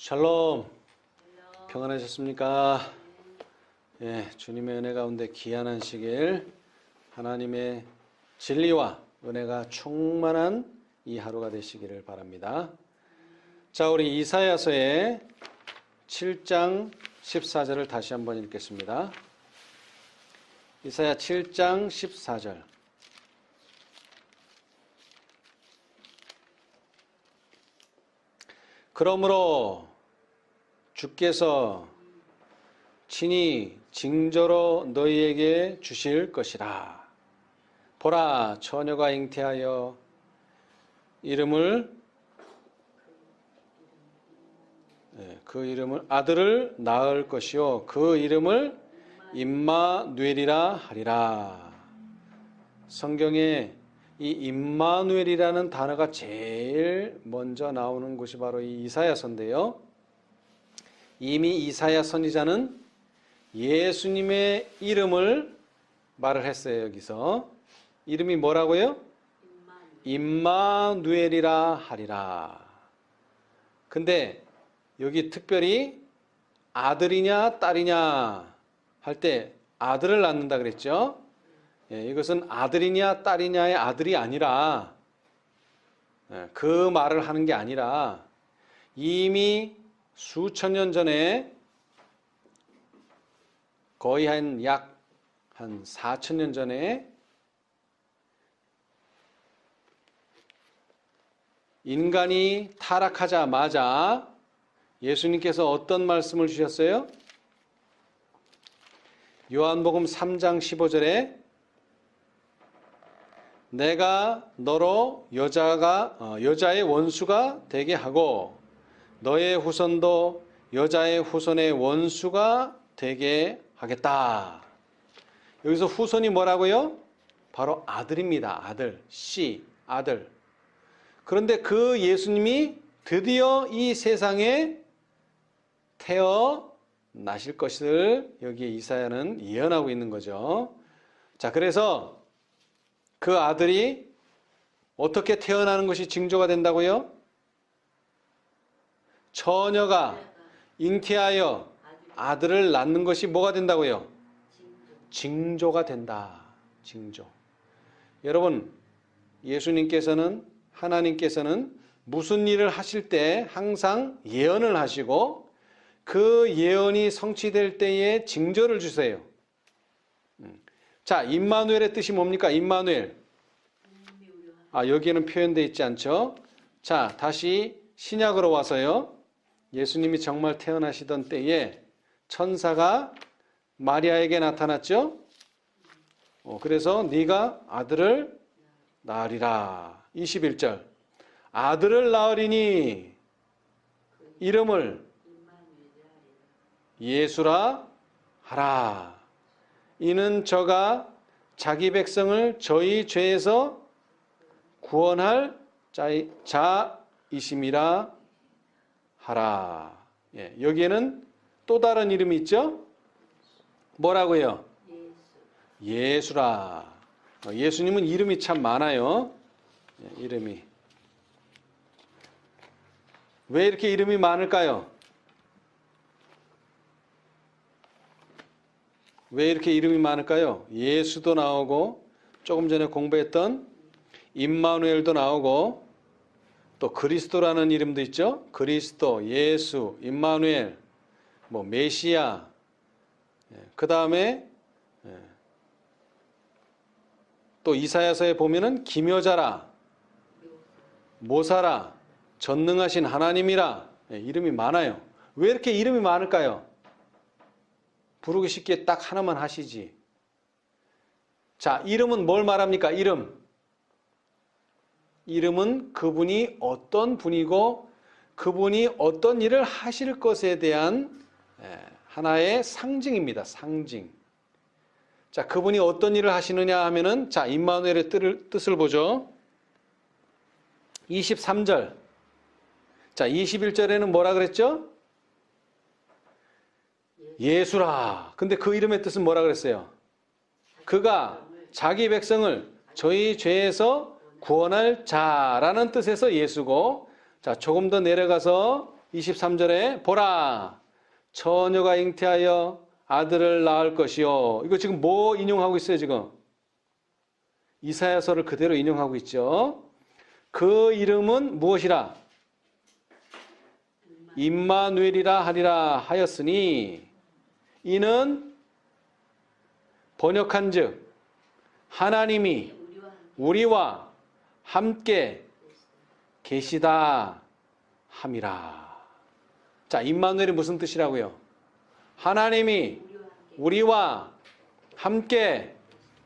샬롬, 평안하셨습니까? 예, 주님의 은혜 가운데 귀한 안식일, 하나님의 진리와 은혜가 충만한 이 하루가 되시기를 바랍니다. 자, 우리 이사야서의 7장 14절을 다시 한번 읽겠습니다. 이사야 7장 14절. 그러므로 주께서 친히 징조로 너희에게 주실 것이라. 보라, 처녀가 잉태하여 그 이름을 아들을 낳을 것이요 그 이름을 임마누엘이라 하리라. 성경에 이 임마누엘이라는 단어가 제일 먼저 나오는 곳이 바로 이 이사야서인데요. 이미 이사야 선지자는 예수님의 이름을 말을 했어요. 여기서 이름이 뭐라고요? 임마누엘이라 하리라. 근데 여기 특별히 아들이냐 딸이냐 할 때 아들을 낳는다 그랬죠. 이것은 아들이냐 딸이냐의 아들이 아니라 그 말을 하는 게 아니라 이미 수천 년 전에 거의 한 4,000년 전에 인간이 타락하자마자 예수님께서 어떤 말씀을 주셨어요? 요한복음 3장 15절에 내가 너로 여자의 원수가 되게 하고 너의 후손도 여자의 후손의 원수가 되게 하겠다. 여기서 후손이 뭐라고요? 바로 아들입니다. 아들, 씨, 아들. 그런데 그 예수님이 드디어 이 세상에 태어나실 것을 여기에 이사야는 예언하고 있는 거죠. 자, 그래서 그 아들이 어떻게 태어나는 것이 징조가 된다고요? 처녀가 잉태하여 아들을 낳는 것이 뭐가 된다고요? 징조가 된다. 징조. 여러분, 예수님께서는 하나님께서는 무슨 일을 하실 때 항상 예언을 하시고 그 예언이 성취될 때에 징조를 주세요. 자, 임마누엘의 뜻이 뭡니까? 임마누엘. 여기에는 표현되어 있지 않죠? 자, 다시 신약으로 와서요. 예수님이 정말 태어나시던 때에 천사가 마리아에게 나타났죠? 그래서 네가 아들을 낳으리라. 21절. 아들을 낳으리니 이름을 예수라 하라. 이는 저가 자기 백성을 저희 죄에서 구원할 자이심이라 하라. 여기에는 또 다른 이름이 있죠? 뭐라고요? 예수라. 예수님은 이름이 참 많아요. 이름이. 왜 이렇게 이름이 많을까요? 왜 이렇게 이름이 많을까요? 예수도 나오고 조금 전에 공부했던 임마누엘도 나오고 또 그리스도라는 이름도 있죠. 그리스도, 예수, 임마누엘, 메시아. 그 다음에 또 이사야서에 보면은 기묘자라, 모사라, 전능하신 하나님이라. 이름이 많아요. 왜 이렇게 이름이 많을까요? 부르기 쉽게 딱 하나만 하시지. 자, 이름은 뭘 말합니까? 이름은 그분이 어떤 분이고 그분이 어떤 일을 하실 것에 대한 하나의 상징입니다. 상징. 자, 그분이 어떤 일을 하시느냐 하면은, 자, 임마누엘의 뜻을 보죠. 23절. 자, 21절에는 뭐라 그랬죠? 예수라. 근데 그 이름의 뜻은 뭐라 그랬어요? 그가 자기 백성을 저희 죄에서 구원할 자라는 뜻에서 예수고, 자, 조금 더 내려가서 23절에 보라 처녀가 잉태하여 아들을 낳을 것이요. 이거 지금 뭐 인용하고 있어요 지금? 이사야서를 그대로 인용하고 있죠. 그 이름은 무엇이라? 임마누엘이라 하리라 하였으니 이는 번역한즉 하나님이 우리와 함께 계시다 함이라. 자, 임마누엘이 무슨 뜻이라고요? 하나님이 우리와 함께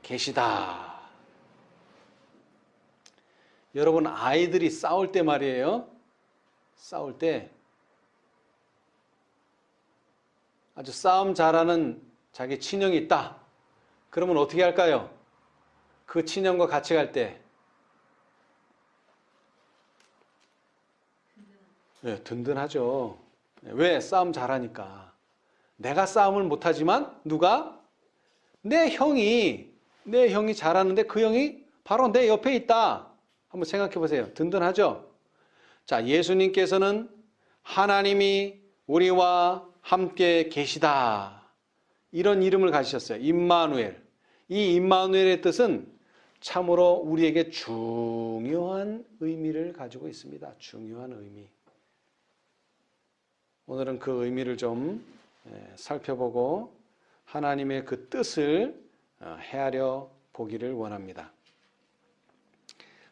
계시다. 여러분, 아이들이 싸울 때 말이에요. 싸울 때 아주 싸움 잘하는 자기 친형이 있다. 그러면 어떻게 할까요? 그 친형과 같이 갈 때 네, 든든하죠. 왜? 싸움 잘하니까. 내가 싸움을 못하지만 누가? 내 형이 잘하는데 그 형이 바로 내 옆에 있다. 한번 생각해 보세요. 든든하죠? 자, 예수님께서는 하나님이 우리와 함께 계시다. 이런 이름을 가지셨어요. 임마누엘. 이 임마누엘의 뜻은 참으로 우리에게 중요한 의미를 가지고 있습니다. 중요한 의미. 오늘은 그 의미를 좀 살펴보고 하나님의 그 뜻을 헤아려 보기를 원합니다.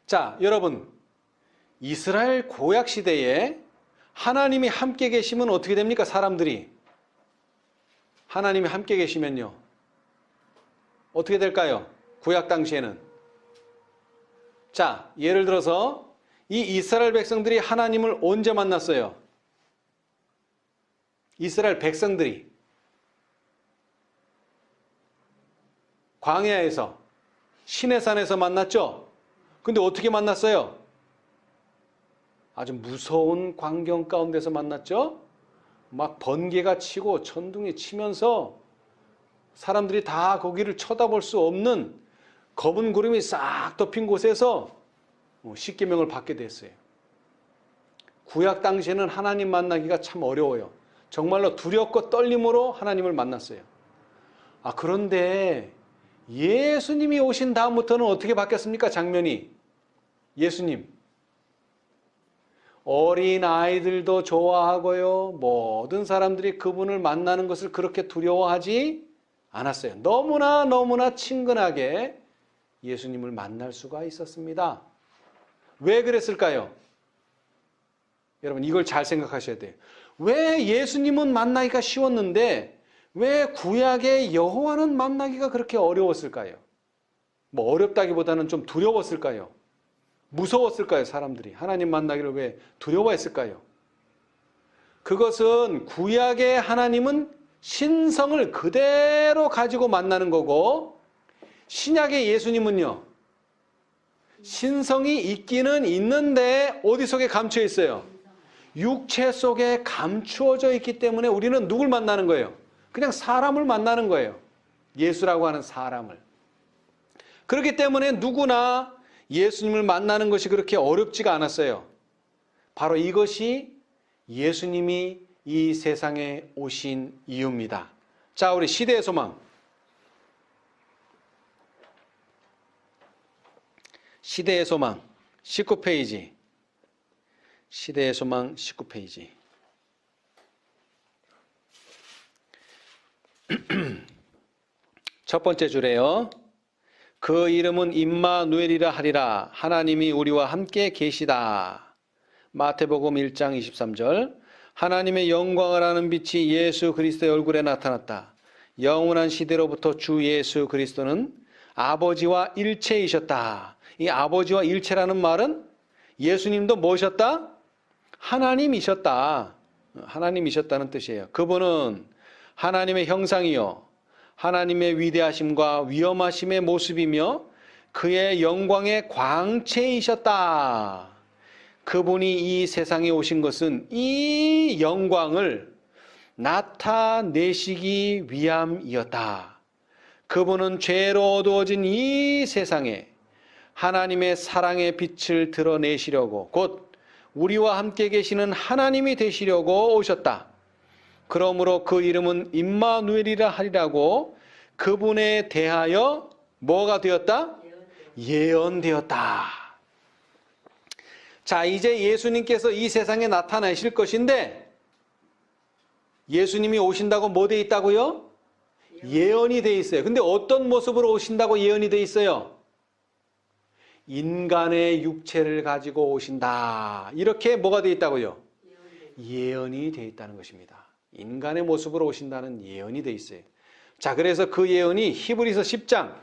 자, 여러분, 이스라엘 구약 시대에 하나님이 함께 계시면 어떻게 됩니까? 사람들이 하나님이 함께 계시면요 어떻게 될까요? 구약 당시에는. 자, 예를 들어서 이 이스라엘 백성들이 하나님을 언제 만났어요? 이스라엘 백성들이 광야에서 시내산에서 만났죠? 근데 어떻게 만났어요? 아주 무서운 광경 가운데서 만났죠? 막 번개가 치고 천둥이 치면서 사람들이 다 거기를 쳐다볼 수 없는 검은 구름이 싹 덮인 곳에서 십계명을 받게 됐어요. 구약 당시에는 하나님 만나기가 참 어려워요. 정말로 두렵고 떨림으로 하나님을 만났어요. 그런데 예수님이 오신 다음부터는 어떻게 바뀌었습니까? 장면이. 예수님. 어린 아이들도 좋아하고요. 모든 사람들이 그분을 만나는 것을 그렇게 두려워하지 않았어요. 너무나 친근하게 예수님을 만날 수가 있었습니다. 왜 그랬을까요? 여러분, 이걸 잘 생각하셔야 돼요. 왜 예수님은 만나기가 쉬웠는데 왜 구약의 여호와는 만나기가 그렇게 어려웠을까요? 뭐 어렵다기보다는 좀 두려웠을까요? 무서웠을까요? 사람들이 하나님 만나기를 왜 두려워했을까요? 그것은 구약의 하나님은 신성을 그대로 가지고 만나는 거고 신약의 예수님은요 신성이 있기는 있는데 어디 속에 감춰 있어요? 육체 속에 감추어져 있기 때문에 우리는 누굴 만나는 거예요? 그냥 사람을 만나는 거예요. 예수라고 하는 사람을. 그렇기 때문에 누구나 예수님을 만나는 것이 그렇게 어렵지가 않았어요. 바로 이것이 예수님이 이 세상에 오신 이유입니다. 자, 우리 시대의 소망. 시대의 소망 19페이지. 시대의 소망 19페이지. 첫 번째 줄에요. 그 이름은 임마누엘이라 하리라. 하나님이 우리와 함께 계시다. 마태복음 1장 23절. 하나님의 영광을 아는 빛이 예수 그리스도의 얼굴에 나타났다. 영원한 시대로부터 주 예수 그리스도는 아버지와 일체이셨다. 이 아버지와 일체라는 말은 예수님도 뭐셨다? 하나님이셨다. 하나님이셨다는 뜻이에요. 그분은 하나님의 형상이요 하나님의 위대하심과 위엄하심의 모습이며 그의 영광의 광채이셨다. 그분이 이 세상에 오신 것은 이 영광을 나타내시기 위함이었다. 그분은 죄로 어두워진 이 세상에 하나님의 사랑의 빛을 드러내시려고 곧 우리와 함께 계시는 하나님이 되시려고 오셨다. 그러므로 그 이름은 임마누엘이라 하리라고 그분에 대하여 뭐가 되었다? 예언되었다. 자, 이제 예수님께서 이 세상에 나타나실 것인데 예수님이 오신다고 뭐 돼 있다고요? 예언이 돼 있어요. 근데 어떤 모습으로 오신다고 예언이 돼 있어요? 인간의 육체를 가지고 오신다. 이렇게 뭐가 돼 있다고요? 예언이 돼 있다는 것입니다. 인간의 모습으로 오신다는 예언이 돼 있어요. 자, 그래서 그 예언이 히브리서 10장.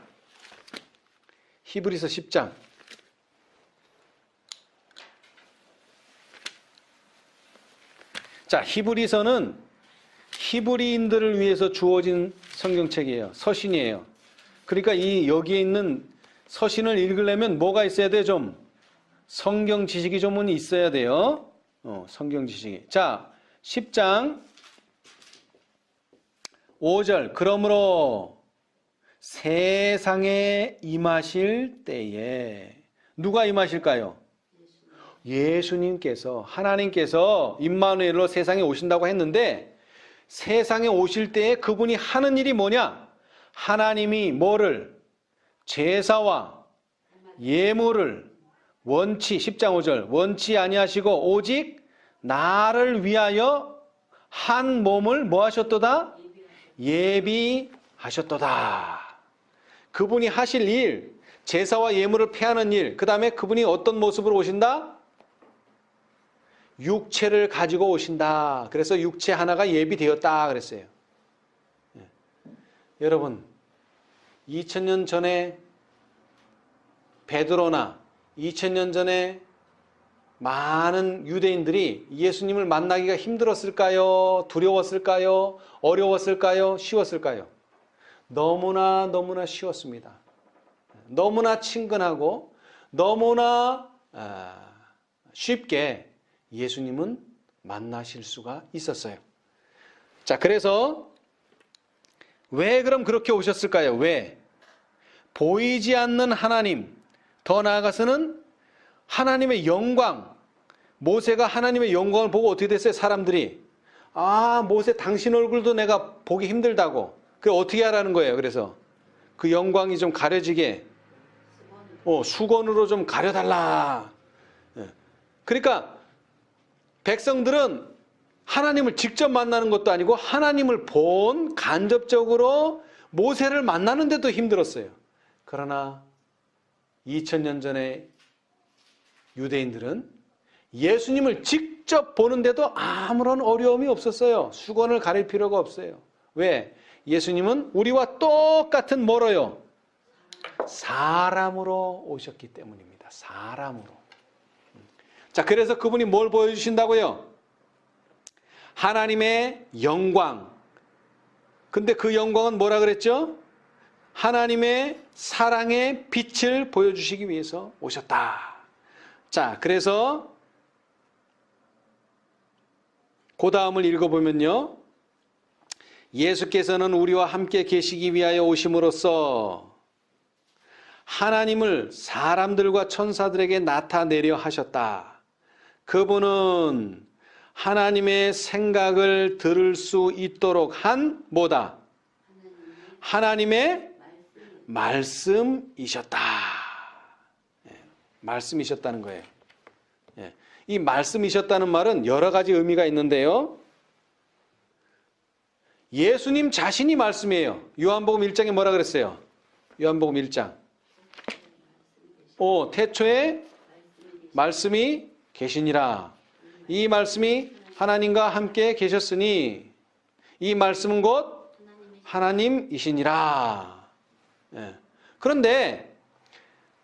자, 히브리서는 히브리인들을 위해서 주어진 성경책이에요. 서신이에요. 그러니까 여기에 있는 서신을 읽으려면 뭐가 있어야 돼? 좀 성경 지식이 좀 있어야 돼요. 성경 지식이. 자, 10장 5절. 그러므로 세상에 임하실 때에 누가 임하실까요? 예수님께서, 하나님께서 임마누엘로 세상에 오신다고 했는데 세상에 오실 때에 그분이 하는 일이 뭐냐? 하나님이 뭐를? 제사와 예물을 원치, 10장 5절, 원치 아니하시고 오직 나를 위하여 한 몸을 뭐 하셨도다? 예비하셨도다. 그분이 하실 일, 제사와 예물을 패하는 일, 그 다음에 그분이 어떤 모습으로 오신다? 육체를 가지고 오신다. 그래서 육체 하나가 예비되었다 그랬어요. 여러분, 2000년 전에 베드로나 2000년 전에 많은 유대인들이 예수님을 만나기가 힘들었을까요? 두려웠을까요? 어려웠을까요? 쉬웠을까요? 너무나 쉬웠습니다. 너무나 친근하고 너무나 쉽게 예수님은 만나실 수가 있었어요. 자, 그래서 왜 그럼 그렇게 오셨을까요? 왜? 보이지 않는 하나님, 더 나아가서는 하나님의 영광, 모세가 하나님의 영광을 보고 어떻게 됐어요? 사람들이 모세 당신 얼굴도 내가 보기 힘들다고. 그게 어떻게 하라는 거예요? 그래서 그 영광이 좀 가려지게 수건으로 좀 가려달라. 그러니까 백성들은 하나님을 직접 만나는 것도 아니고 하나님을 간접적으로 모세를 만나는데도 힘들었어요. 그러나 2000년 전에 유대인들은 예수님을 직접 보는데도 아무런 어려움이 없었어요. 수건을 가릴 필요가 없어요. 왜? 예수님은 우리와 똑같은 뭐로요? 사람으로 오셨기 때문입니다. 사람으로. 자, 그래서 그분이 뭘 보여주신다고요? 하나님의 영광. 근데 그 영광은 뭐라 그랬죠? 하나님의 사랑의 빛을 보여주시기 위해서 오셨다. 자, 그래서 그 다음을 읽어보면요. 예수께서는 우리와 함께 계시기 위하여 오심으로써 하나님을 사람들과 천사들에게 나타내려 하셨다. 그분은 하나님의 생각을 들을 수 있도록 한 뭐다? 하나님의 말씀이셨다. 말씀이셨다는 거예요. 이 말씀이셨다는 말은 여러 가지 의미가 있는데요. 예수님 자신이 말씀이에요. 요한복음 1장에 뭐라 그랬어요? 요한복음 1장. 태초에 말씀이 계시니라. 이 말씀이 하나님과 함께 계셨으니 이 말씀은 곧 하나님이시니라. 그런데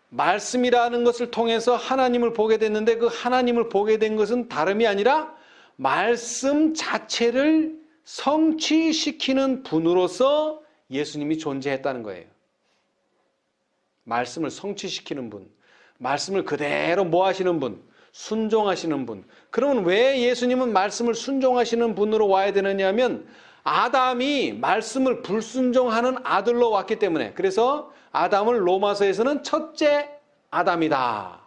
말씀이라는 것을 통해서 하나님을 보게 됐는데 그 하나님을 보게 된 것은 다름이 아니라 말씀 자체를 성취시키는 분으로서 예수님이 존재했다는 거예요. 말씀을 성취시키는 분, 말씀을 그대로 뭐 하시는 분, 순종하시는 분. 그러면 왜 예수님은 말씀을 순종하시는 분으로 와야 되느냐 하면 아담이 말씀을 불순종하는 아들로 왔기 때문에. 그래서 아담을 로마서에서는 첫째 아담이다.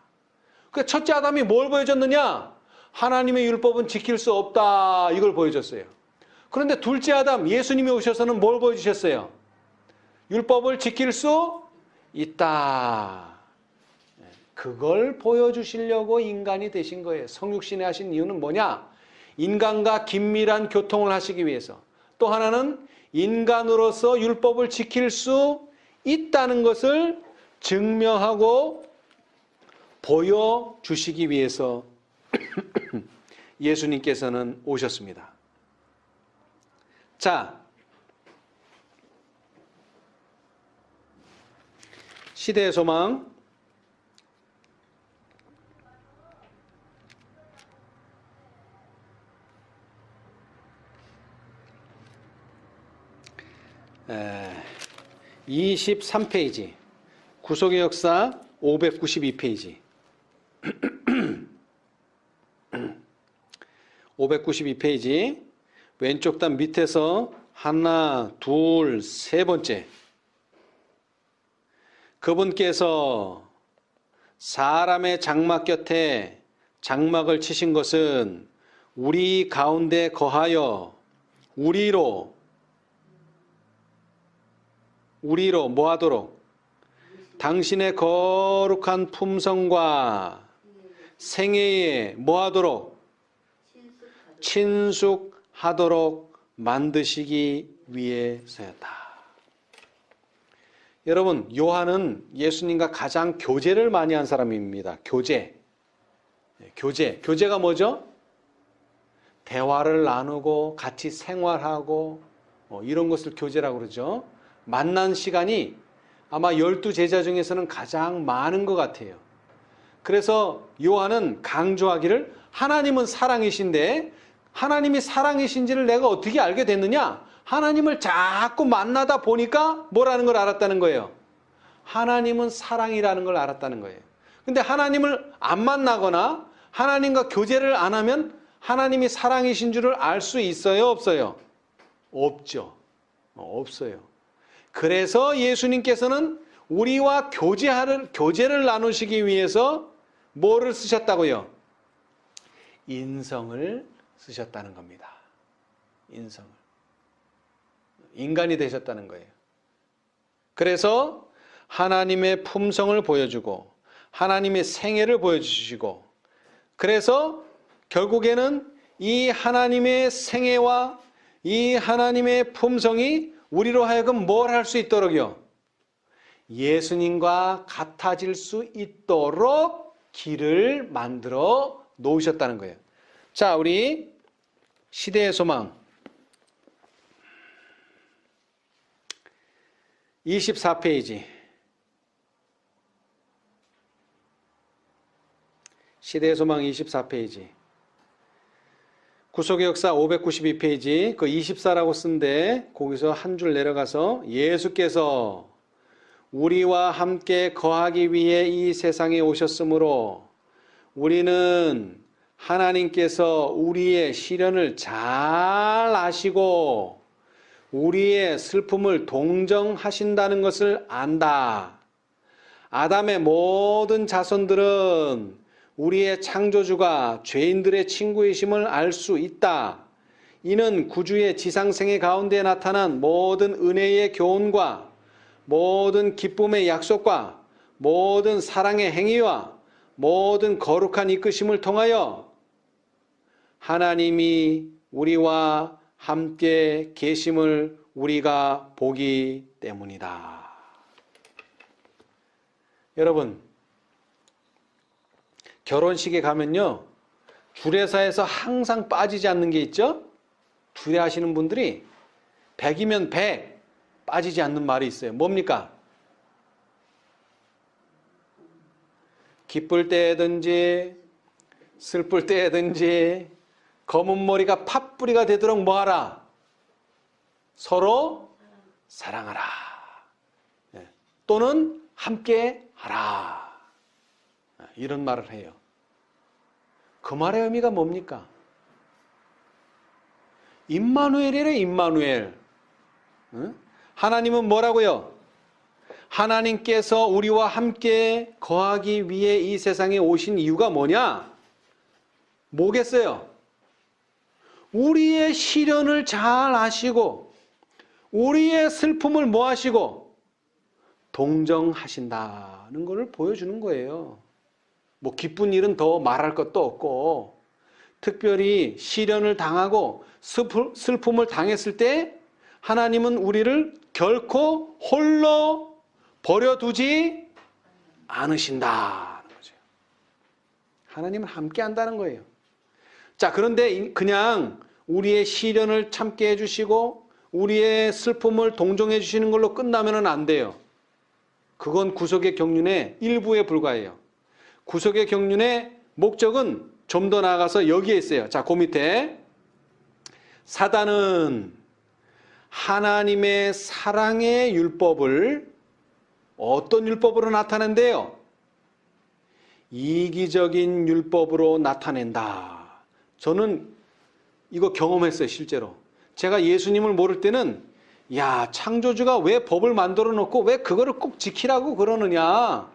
그 첫째 아담이 뭘 보여줬느냐? 하나님의 율법은 지킬 수 없다. 이걸 보여줬어요. 그런데 둘째 아담 예수님이 오셔서는 뭘 보여주셨어요? 율법을 지킬 수 있다. 그걸 보여주시려고 인간이 되신 거예요. 성육신에 하신 이유는 뭐냐? 인간과 긴밀한 교통을 하시기 위해서. 또 하나는 인간으로서 율법을 지킬 수 있다는 것을 증명하고 보여주시기 위해서 예수님께서는 오셨습니다. 자, 시대의 소망 23페이지, 구속의 역사 592페이지. 592페이지 왼쪽 단 밑에서 하나, 둘, 세 번째. 그분께서 사람의 장막 곁에 장막을 치신 것은 우리 가운데 거하여 우리로 뭐 하도록? 당신의 거룩한 품성과 생애에 뭐 하도록? 친숙하도록 만드시기 위해서였다. 여러분, 요한은 예수님과 가장 교제를 많이 한 사람입니다. 교제가 뭐죠? 대화를 나누고 같이 생활하고 이런 것을 교제라고 그러죠. 만난 시간이 아마 12제자 중에서는 가장 많은 것 같아요. 그래서 요한은 강조하기를 하나님은 사랑이신데 하나님이 사랑이신지를 내가 어떻게 알게 됐느냐? 하나님을 자꾸 만나다 보니까 뭐라는 걸 알았다는 거예요. 하나님은 사랑이라는 걸 알았다는 거예요. 근데 하나님을 안 만나거나 하나님과 교제를 안 하면 하나님이 사랑이신 줄을 알 수 있어요? 없어요? 없죠. 없어요. 그래서 예수님께서는 우리와 교제를 나누시기 위해서 뭐를 쓰셨다고요? 인성을 쓰셨다는 겁니다. 인성을. 인간이 되셨다는 거예요. 그래서 하나님의 품성을 보여주고 하나님의 생애를 보여주시고, 그래서 결국에는 이 하나님의 생애와 이 하나님의 품성이 우리로 하여금 뭘 할 수 있도록요? 예수님과 같아질 수 있도록 길을 만들어 놓으셨다는 거예요. 자, 우리 시대의 소망 24페이지. 시대의 소망 24페이지. 구속의 역사 592페이지, 그 24라고 쓴데 거기서 한 줄 내려가서 예수께서 우리와 함께 거하기 위해 이 세상에 오셨으므로 우리는 하나님께서 우리의 시련을 잘 아시고 우리의 슬픔을 동정하신다는 것을 안다. 아담의 모든 자손들은 우리의 창조주가 죄인들의 친구이심을 알 수 있다. 이는 구주의 지상생애 가운데 나타난 모든 은혜의 교훈과 모든 기쁨의 약속과 모든 사랑의 행위와 모든 거룩한 이끄심을 통하여 하나님이 우리와 함께 계심을 우리가 보기 때문이다. 여러분, 결혼식에 가면요, 주례사에서 항상 빠지지 않는 게 있죠? 주례하시는 분들이 100이면 100 빠지지 않는 말이 있어요. 뭡니까? 기쁠 때든지 슬플 때든지 검은 머리가 팥뿌리가 되도록 뭐하라? 서로 사랑하라. 또는 함께 하라. 이런 말을 해요. 그 말의 의미가 뭡니까? 임마누엘이래, 임마누엘. 하나님은 뭐라고요? 하나님께서 우리와 함께 거하기 위해 이 세상에 오신 이유가 뭐냐? 뭐겠어요? 우리의 시련을 잘 아시고 우리의 슬픔을 뭐 하시고 동정하신다는 것을 보여주는 거예요. 뭐 기쁜 일은 더 말할 것도 없고 특별히 시련을 당하고 슬픔을 당했을 때 하나님은 우리를 결코 홀로 버려두지 않으신다는 거죠. 하나님은 함께 한다는 거예요. 자, 그런데 그냥 우리의 시련을 참게 해주시고 우리의 슬픔을 동정해 주시는 걸로 끝나면 안 돼요. 그건 구속의 경륜의 일부에 불과해요. 구속의 경륜의 목적은 좀 더 나아가서 여기에 있어요. 자, 그 밑에 사단은 하나님의 사랑의 율법을 어떤 율법으로 나타낸대요? 이기적인 율법으로 나타낸다. 저는 이거 경험했어요, 실제로. 제가 예수님을 모를 때는 야, 창조주가 왜 법을 만들어 놓고 왜 그거를 꼭 지키라고 그러느냐?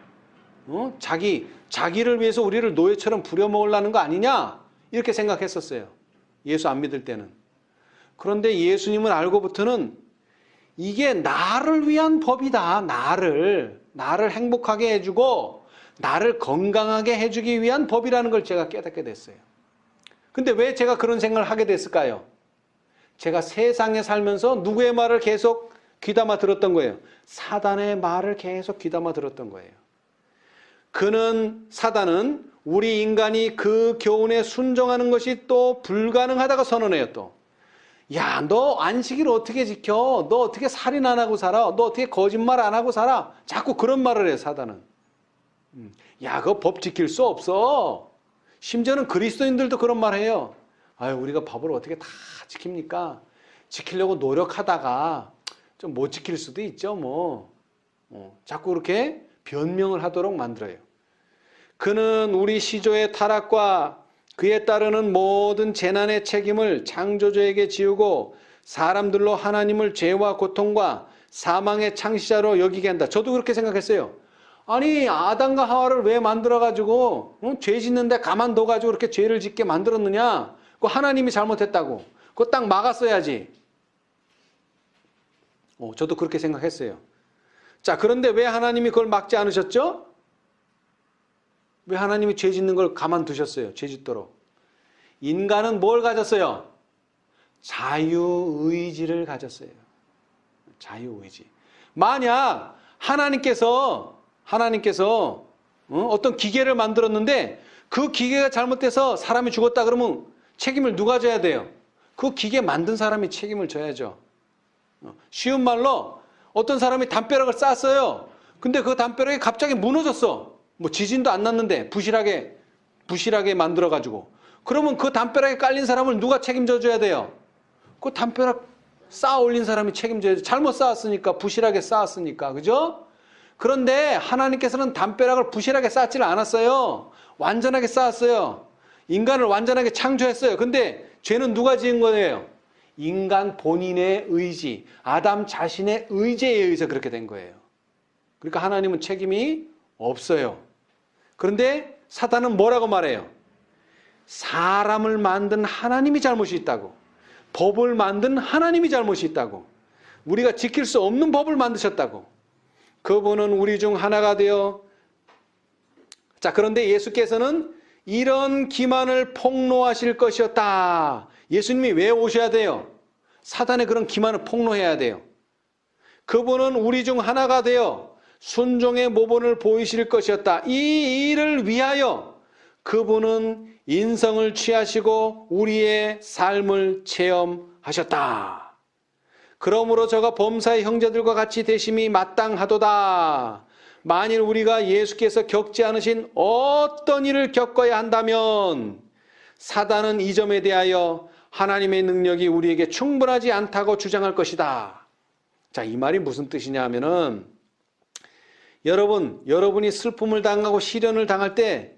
자기를 위해서 우리를 노예처럼 부려먹으려는 거 아니냐? 이렇게 생각했었어요. 예수 안 믿을 때는. 그런데 예수님을 알고부터는 이게 나를 위한 법이다. 나를 행복하게 해주고 나를 건강하게 해주기 위한 법이라는 걸 제가 깨닫게 됐어요. 근데 왜 제가 그런 생각을 하게 됐을까요? 제가 세상에 살면서 누구의 말을 계속 귀담아 들었던 거예요? 사단의 말을 계속 귀담아 들었던 거예요. 사단은 우리 인간이 그 교훈에 순종하는 것이 또 불가능하다고 선언해요. 또 야, 너 안식일 어떻게 지켜? 너 어떻게 살인 안 하고 살아? 너 어떻게 거짓말 안 하고 살아? 자꾸 그런 말을 해요, 사단은. 야, 그거 법 지킬 수 없어. 심지어는 그리스도인들도 그런 말 해요. 아유, 우리가 법을 어떻게 다 지킵니까? 지키려고 노력하다가 좀 못 지킬 수도 있죠, 뭐. 자꾸 그렇게 변명을 하도록 만들어요. 그는 우리 시조의 타락과 그에 따르는 모든 재난의 책임을 창조주에게 지우고 사람들로 하나님을 죄와 고통과 사망의 창시자로 여기게 한다. 저도 그렇게 생각했어요. 아니, 아담과 하와를 왜 만들어가지고 죄 짓는데 가만둬가지고 그렇게 죄를 짓게 만들었느냐? 그거 하나님이 잘못했다고. 그거 딱 막았어야지. 저도 그렇게 생각했어요. 자, 그런데 왜 하나님이 그걸 막지 않으셨죠? 왜 하나님이 죄 짓는 걸 가만두셨어요? 죄 짓도록. 인간은 뭘 가졌어요? 자유의지를 가졌어요. 자유의지. 만약 하나님께서 어떤 기계를 만들었는데 그 기계가 잘못돼서 사람이 죽었다 그러면 책임을 누가 져야 돼요? 그 기계 만든 사람이 책임을 져야죠. 쉬운 말로 어떤 사람이 담벼락을 쌓았어요. 근데 그 담벼락이 갑자기 무너졌어. 뭐 지진도 안 났는데 부실하게 만들어가지고. 그러면 그 담벼락에 깔린 사람을 누가 책임져 줘야 돼요? 그 담벼락 쌓아 올린 사람이 책임져야죠. 잘못 쌓았으니까, 부실하게 쌓았으니까. 그죠? 그런데 하나님께서는 담벼락을 부실하게 쌓지를 않았어요. 완전하게 쌓았어요. 인간을 완전하게 창조했어요. 근데 죄는 누가 지은 거예요? 인간 본인의 의지, 아담 자신의 의지에 의해서 그렇게 된 거예요. 그러니까 하나님은 책임이 없어요. 그런데 사단은 뭐라고 말해요? 사람을 만든 하나님이 잘못이 있다고. 법을 만든 하나님이 잘못이 있다고. 우리가 지킬 수 없는 법을 만드셨다고. 그분은 우리 중 하나가 되어. 자, 그런데 예수께서는 이런 기만을 폭로하실 것이었다. 예수님이 왜 오셔야 돼요? 사단의 그런 기만을 폭로해야 돼요. 그분은 우리 중 하나가 되어 순종의 모본을 보이실 것이었다. 이 일을 위하여 그분은 인성을 취하시고 우리의 삶을 체험하셨다. 그러므로 저가 범사의 형제들과 같이 되심이 마땅하도다. 만일 우리가 예수께서 겪지 않으신 어떤 일을 겪어야 한다면 사단은 이 점에 대하여 하나님의 능력이 우리에게 충분하지 않다고 주장할 것이다. 자, 이 말이 무슨 뜻이냐 하면은 여러분이 슬픔을 당하고 시련을 당할 때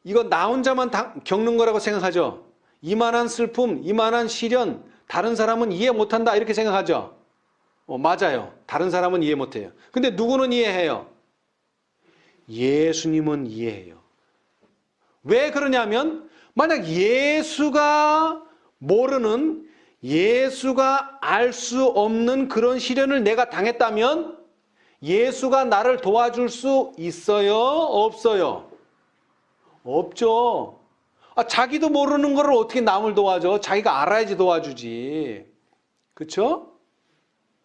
이거 나 혼자만 겪는 거라고 생각하죠. 이만한 슬픔, 이만한 시련, 다른 사람은 이해 못한다 이렇게 생각하죠. 맞아요. 다른 사람은 이해 못해요. 근데 누구는 이해해요? 예수님은 이해해요. 왜 그러냐면 만약 예수가 모르는, 예수가 알 수 없는 그런 시련을 내가 당했다면 예수가 나를 도와줄 수 있어요? 없어요? 없죠. 자기도 모르는 거를 어떻게 남을 도와줘? 자기가 알아야지 도와주지. 그렇죠?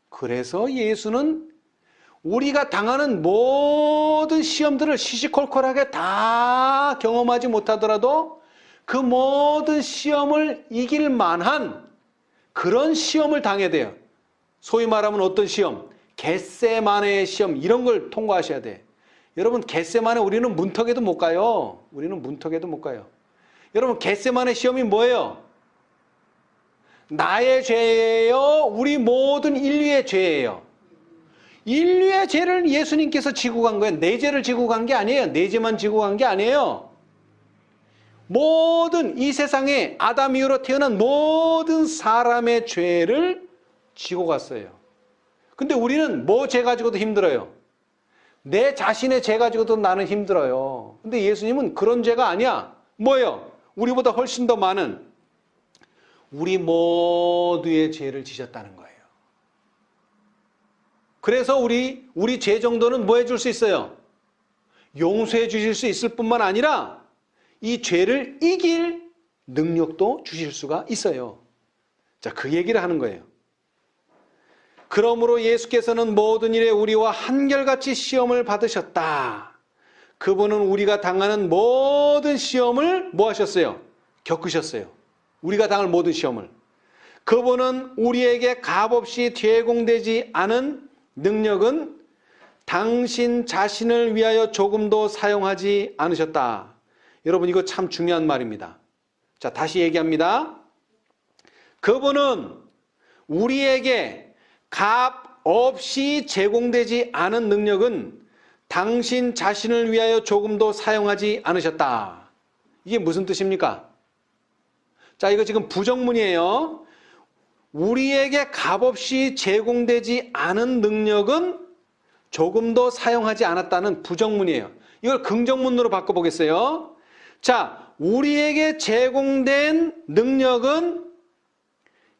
그래서 예수는 우리가 당하는 모든 시험들을 시시콜콜하게 다 경험하지 못하더라도 그 모든 시험을 이길 만한 그런 시험을 당해야 돼요. 소위 말하면 어떤 시험? 겟세마네의 시험, 이런 걸 통과하셔야 돼. 여러분, 겟세마네 우리는 문턱에도 못 가요. 우리는 문턱에도 못 가요. 여러분, 겟세마네 시험이 뭐예요? 나의 죄예요? 우리 모든 인류의 죄예요? 인류의 죄를 예수님께서 지고 간 거예요. 내 죄를 지고 간 게 아니에요. 내 죄만 지고 간 게 아니에요. 모든 이 세상에 아담 이후로 태어난 모든 사람의 죄를 지고 갔어요. 근데 우리는 뭐 죄 가지고도 힘들어요? 내 자신의 죄 가지고도 나는 힘들어요. 근데 예수님은 그런 죄가 아니야. 뭐예요? 우리보다 훨씬 더 많은 우리 모두의 죄를 지셨다는 거예요. 그래서 우리 죄 정도는 뭐 해줄 수 있어요? 용서해 주실 수 있을 뿐만 아니라 이 죄를 이길 능력도 주실 수가 있어요. 자, 그 얘기를 하는 거예요. 그러므로 예수께서는 모든 일에 우리와 한결같이 시험을 받으셨다. 그분은 우리가 당하는 모든 시험을 뭐 하셨어요? 겪으셨어요. 우리가 당할 모든 시험을. 그분은 우리에게 값없이 제공되지 않은 능력은 당신 자신을 위하여 조금도 사용하지 않으셨다. 여러분, 이거 참 중요한 말입니다. 자, 다시 얘기합니다. 그분은 우리에게 값 없이 제공되지 않은 능력은 당신 자신을 위하여 조금도 사용하지 않으셨다. 이게 무슨 뜻입니까? 자, 이거 지금 부정문이에요. 우리에게 값없이 제공되지 않은 능력은 조금도 사용하지 않았다는 부정문이에요. 이걸 긍정문으로 바꿔보겠어요. 자, 우리에게 제공된 능력은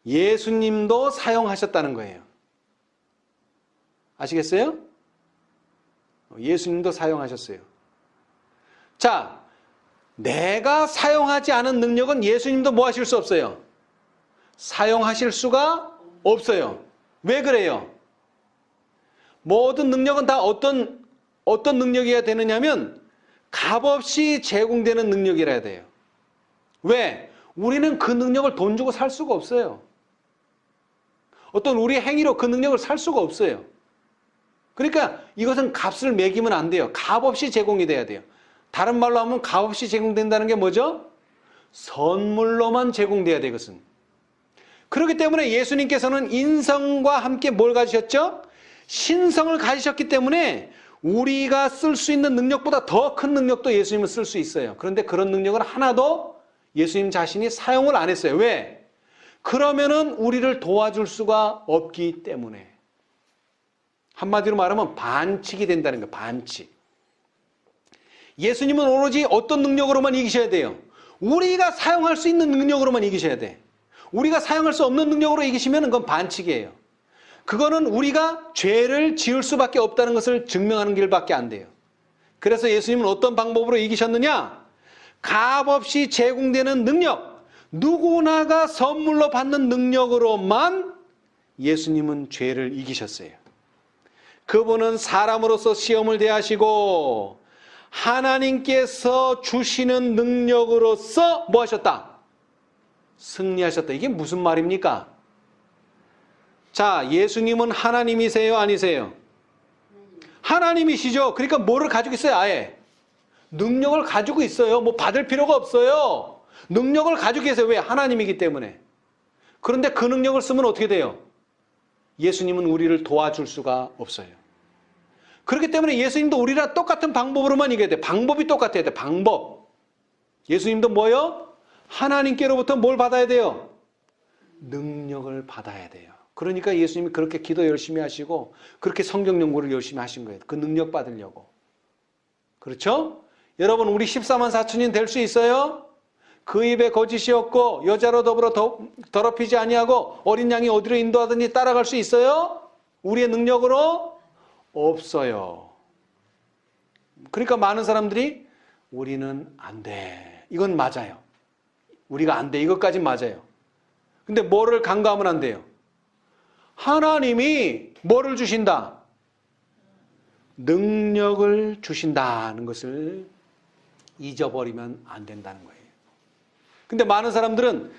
예수님도 사용하셨다는 거예요. 아시겠어요? 예수님도 사용하셨어요. 자, 내가 사용하지 않은 능력은 예수님도 뭐 하실 수 없어요? 사용하실 수가 없어요. 왜 그래요? 모든 능력은 다 어떤 능력이어야 되느냐면 값없이 제공되는 능력이라야 돼요. 왜? 우리는 그 능력을 돈 주고 살 수가 없어요. 어떤 우리의 행위로 그 능력을 살 수가 없어요. 그러니까 이것은 값을 매기면 안 돼요. 값없이 제공이 돼야 돼요. 다른 말로 하면 값없이 제공된다는 게 뭐죠? 선물로만 제공돼야 돼, 이것은. 그렇기 때문에 예수님께서는 인성과 함께 뭘 가지셨죠? 신성을 가지셨기 때문에 우리가 쓸 수 있는 능력보다 더 큰 능력도 예수님은 쓸 수 있어요. 그런데 그런 능력을 하나도 예수님 자신이 사용을 안 했어요. 왜? 그러면은 우리를 도와줄 수가 없기 때문에. 한마디로 말하면 반칙이 된다는 거예요. 반칙. 예수님은 오로지 어떤 능력으로만 이기셔야 돼요? 우리가 사용할 수 있는 능력으로만 이기셔야 돼. 우리가 사용할 수 없는 능력으로 이기시면 그건 반칙이에요. 그거는 우리가 죄를 지을 수밖에 없다는 것을 증명하는 길밖에 안 돼요. 그래서 예수님은 어떤 방법으로 이기셨느냐? 값없이 제공되는 능력, 누구나가 선물로 받는 능력으로만 예수님은 죄를 이기셨어요. 그분은 사람으로서 시험을 대하시고 하나님께서 주시는 능력으로서 뭐 하셨다? 승리하셨다. 이게 무슨 말입니까? 자, 예수님은 하나님이세요? 아니세요? 하나님이시죠. 그러니까 뭐를 가지고 있어요? 아예 능력을 가지고 있어요. 뭐 받을 필요가 없어요. 능력을 가지고 계세요. 왜? 하나님이기 때문에. 그런데 그 능력을 쓰면 어떻게 돼요? 예수님은 우리를 도와줄 수가 없어요. 그렇기 때문에 예수님도 우리랑 똑같은 방법으로만 이겨야 돼. 방법이 똑같아야 돼. 방법. 예수님도 뭐요? 하나님께로부터 뭘 받아야 돼요? 능력을 받아야 돼요. 그러니까 예수님이 그렇게 기도 열심히 하시고 그렇게 성경 연구를 열심히 하신 거예요. 그 능력 받으려고. 그렇죠? 여러분, 우리 14만 4천인 될 수 있어요? 그 입에 거짓이 없고 여자로 더불어 더럽히지 아니하고 어린 양이 어디로 인도하든지 따라갈 수 있어요? 우리의 능력으로? 없어요. 그러니까 많은 사람들이 우리는 안 돼. 이건 맞아요. 우리가 안 돼. 이것까진 맞아요. 근데 뭐를 간과하면 안 돼요? 하나님이 뭐를 주신다? 능력을 주신다는 것을 잊어버리면 안 된다는 거예요. 근데 많은 사람들은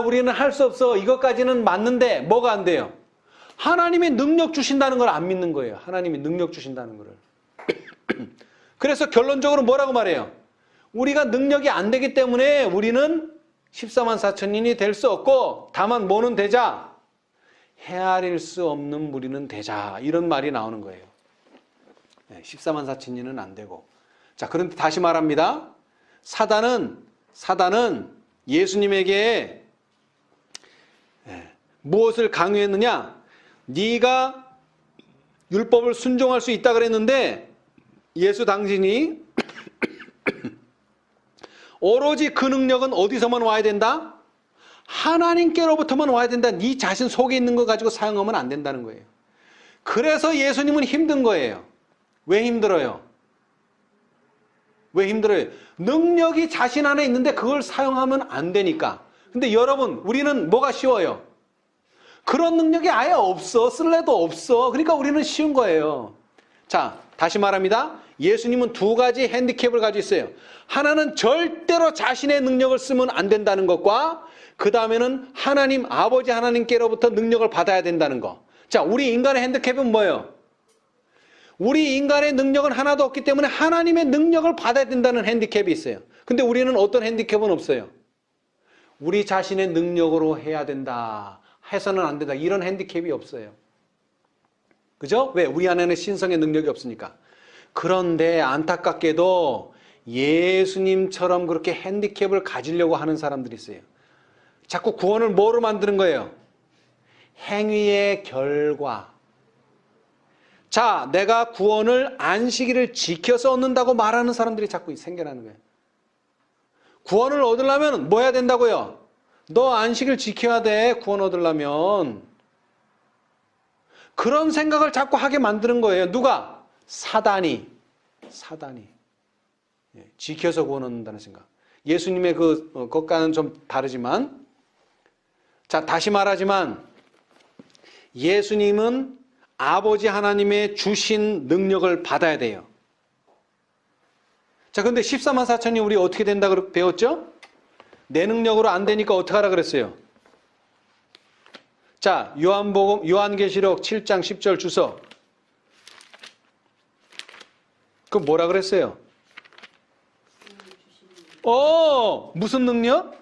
우리는 할 수 없어. 이것까지는 맞는데 뭐가 안 돼요? 하나님이 능력 주신다는 걸 안 믿는 거예요. 하나님이 능력 주신다는 거를. 그래서 결론적으로 뭐라고 말해요? 우리가 능력이 안 되기 때문에 우리는 14만 4천인이 될 수 없고 다만 뭐는 되자? 헤아릴 수 없는 무리는 되자. 이런 말이 나오는 거예요. 14만 4천인은 안 되고. 자, 그런데 다시 말합니다. 사단은 예수님에게 무엇을 강요했느냐? 네가 율법을 순종할 수 있다 그랬는데 예수 당신이 오로지 그 능력은 어디서만 와야 된다? 하나님께로부터만 와야 된다. 네 자신 속에 있는 거 가지고 사용하면 안 된다는 거예요. 그래서 예수님은 힘든 거예요. 왜 힘들어요? 왜 힘들어요? 능력이 자신 안에 있는데 그걸 사용하면 안 되니까. 근데 여러분, 우리는 뭐가 쉬워요? 그런 능력이 아예 없어. 쓸래도 없어. 그러니까 우리는 쉬운 거예요. 자, 다시 말합니다. 예수님은 두 가지 핸디캡을 가지고 있어요. 하나는 절대로 자신의 능력을 쓰면 안 된다는 것과 그 다음에는 하나님, 아버지 하나님께로부터 능력을 받아야 된다는 것. 자, 우리 인간의 핸디캡은 뭐예요? 우리 인간의 능력은 하나도 없기 때문에 하나님의 능력을 받아야 된다는 핸디캡이 있어요. 근데 우리는 어떤 핸디캡은 없어요. 우리 자신의 능력으로 해야 된다. 해서는 안 된다. 이런 핸디캡이 없어요. 그죠? 왜? 우리 안에는 신성의 능력이 없으니까. 그런데 안타깝게도 예수님처럼 그렇게 핸디캡을 가지려고 하는 사람들이 있어요. 자꾸 구원을 뭐로 만드는 거예요? 행위의 결과. 자, 내가 구원을 안식일을 지켜서 얻는다고 말하는 사람들이 자꾸 생겨나는 거예요. 구원을 얻으려면 뭐 해야 된다고요? 너 안식일 지켜야 돼. 구원 얻으려면. 그런 생각을 자꾸 하게 만드는 거예요. 누가? 사단이. 지켜서 구원 얻는다는 생각. 예수님의 그것과는 좀 다르지만, 자, 다시 말하지만 예수님은 아버지 하나님의 주신 능력을 받아야 돼요. 자, 근데 14만 4천이 우리 어떻게 된다고 배웠죠? 내 능력으로 안 되니까 어떻게 하라 그랬어요? 자, 요한계시록 7장 10절 주소. 그 뭐라 그랬어요? 무슨 능력?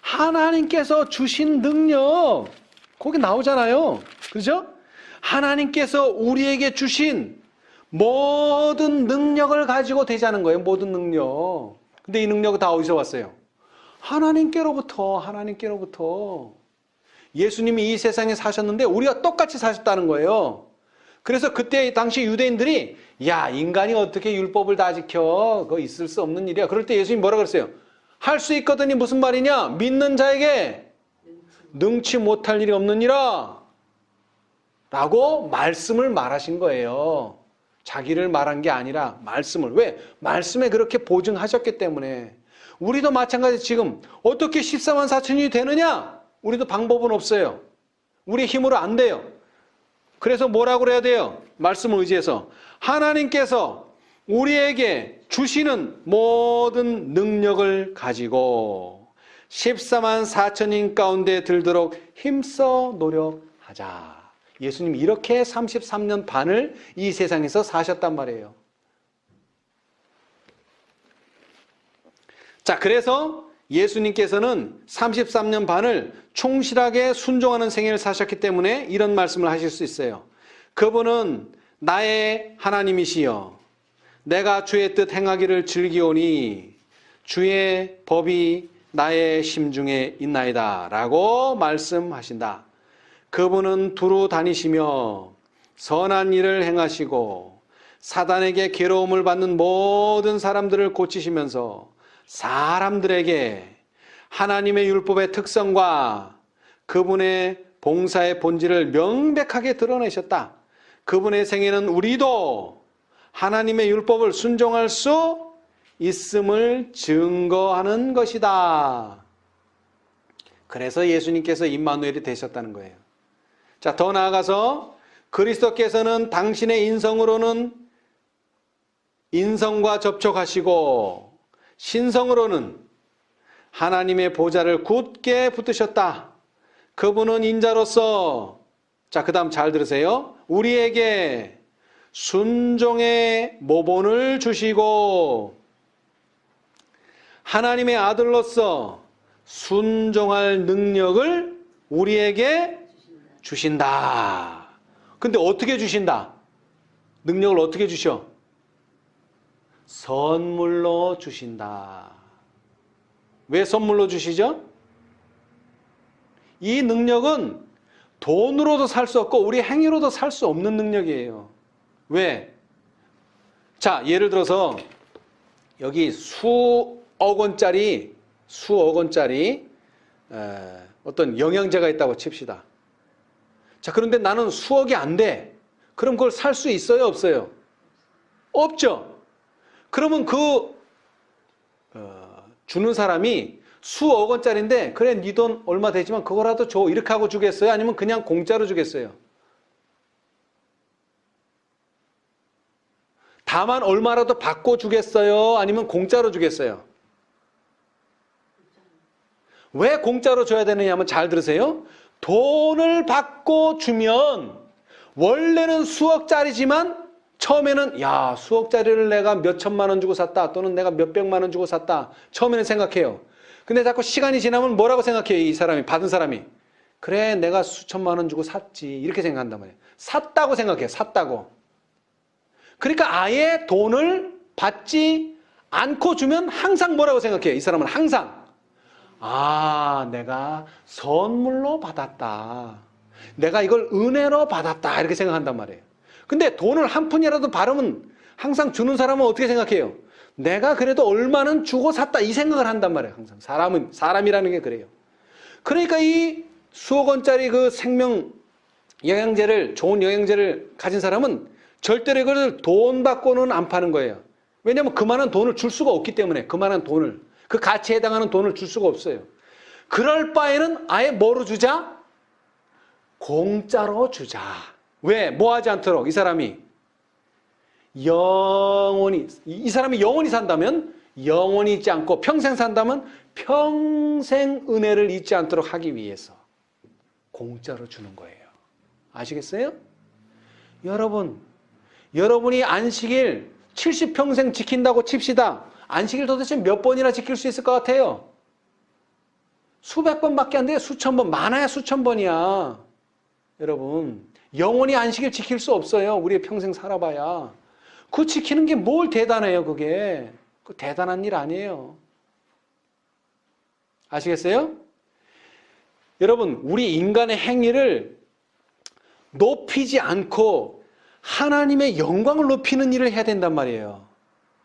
하나님께서 주신 능력. 거기 나오잖아요. 그죠? 하나님께서 우리에게 주신 모든 능력을 가지고 되자는 거예요. 모든 능력. 근데 이 능력은 다 어디서 왔어요? 하나님께로부터. 예수님이 이 세상에 사셨는데 우리가 똑같이 사셨다는 거예요. 그래서 그때 당시 유대인들이 야, 인간이 어떻게 율법을 다 지켜? 그거 있을 수 없는 일이야. 그럴 때 예수님이 뭐라 그랬어요? 할 수 있거든이 무슨 말이냐? 믿는 자에게 능치 못할 일이 없느니라 라고 말씀을 말하신 거예요. 자기를 말한 게 아니라 말씀을. 왜? 말씀에 그렇게 보증하셨기 때문에. 우리도 마찬가지. 지금 어떻게 14만 4천이 되느냐? 우리도 방법은 없어요. 우리 힘으로 안 돼요. 그래서 뭐라고 그래야 돼요? 말씀을 의지해서 하나님께서 우리에게 주시는 모든 능력을 가지고 14만 4천인 가운데 들도록 힘써 노력하자. 예수님이 이렇게 33년 반을 이 세상에서 사셨단 말이에요. 자, 그래서 예수님께서는 33년 반을 충실하게 순종하는 생애를 사셨기 때문에 이런 말씀을 하실 수 있어요. 그분은 나의 하나님이시여 내가 주의 뜻 행하기를 즐기오니 주의 법이 나의 심중에 있나이다 라고 말씀하신다. 그분은 두루 다니시며 선한 일을 행하시고 사단에게 괴로움을 받는 모든 사람들을 고치시면서 사람들에게 하나님의 율법의 특성과 그분의 봉사의 본질을 명백하게 드러내셨다. 그분의 생애는 우리도 하나님의 율법을 순종할 수 있음을 증거하는 것이다. 그래서 예수님께서 임마누엘이 되셨다는 거예요. 자, 더 나아가서 그리스도께서는 당신의 인성으로는 인성과 접촉하시고 신성으로는 하나님의 보좌를 굳게 붙드셨다. 그분은 인자로서, 자, 그 다음 잘 들으세요. 우리에게 순종의 모본을 주시고 하나님의 아들로서 순종할 능력을 우리에게 주신다. 근데 어떻게 주신다? 능력을 어떻게 주셔? 선물로 주신다. 왜 선물로 주시죠? 이 능력은 돈으로도 살 수 없고 우리 행위로도 살 수 없는 능력이에요. 왜? 자, 예를 들어서 여기 수억 원짜리 어떤 영양제가 있다고 칩시다. 자, 그런데 나는 수억이 안 돼. 그럼 그걸 살 수 있어요, 없어요? 없죠. 그러면 주는 사람이 수억 원짜리인데, 그래, 네 돈 얼마 되지만 그거라도 줘. 이렇게 하고 주겠어요? 아니면 그냥 공짜로 주겠어요? 다만 얼마라도 받고 주겠어요? 아니면 공짜로 주겠어요? 왜 공짜로 줘야 되느냐면 잘 들으세요. 돈을 받고 주면 원래는 수억짜리지만 처음에는 야, 수억짜리를 내가 몇 천만 원 주고 샀다. 또는 내가 몇 백만 원 주고 샀다. 처음에는 생각해요. 근데 자꾸 시간이 지나면 뭐라고 생각해요? 이 사람이, 받은 사람이. 그래, 내가 수천만 원 주고 샀지. 이렇게 생각한단 말이에요. 샀다고 생각해요. 샀다고. 그러니까 아예 돈을 받지 않고 주면 항상 뭐라고 생각해요? 이 사람은 항상. 아, 내가 선물로 받았다. 내가 이걸 은혜로 받았다. 이렇게 생각한단 말이에요. 근데 돈을 한 푼이라도 받으면 항상 주는 사람은 어떻게 생각해요? 내가 그래도 얼마는 주고 샀다. 이 생각을 한단 말이에요. 항상. 사람이라는 게 그래요. 그러니까 이 수억 원짜리 그 생명 영양제를, 좋은 영양제를 가진 사람은 절대로 이걸 돈 받고는 안 파는 거예요. 왜냐하면 그만한 돈을 줄 수가 없기 때문에. 그만한 돈을. 그 가치에 해당하는 돈을 줄 수가 없어요. 그럴 바에는 아예 뭐로 주자? 공짜로 주자. 왜? 뭐 하지 않도록? 이 사람이 영원히, 이 사람이 영원히 산다면 영원히 잊지 않고 평생 산다면 평생 은혜를 잊지 않도록 하기 위해서 공짜로 주는 거예요. 아시겠어요? 여러분이 안식일 70평생 지킨다고 칩시다. 안식일 도대체 몇 번이나 지킬 수 있을 것 같아요? 수백 번밖에 안 돼요. 수천 번. 많아야 수천 번이야. 여러분, 영원히 안식일 지킬 수 없어요. 우리 평생 살아봐야. 그거 지키는 게 뭘 대단해요, 그게. 그 대단한 일 아니에요. 아시겠어요? 여러분, 우리 인간의 행위를 높이지 않고 하나님의 영광을 높이는 일을 해야 된단 말이에요.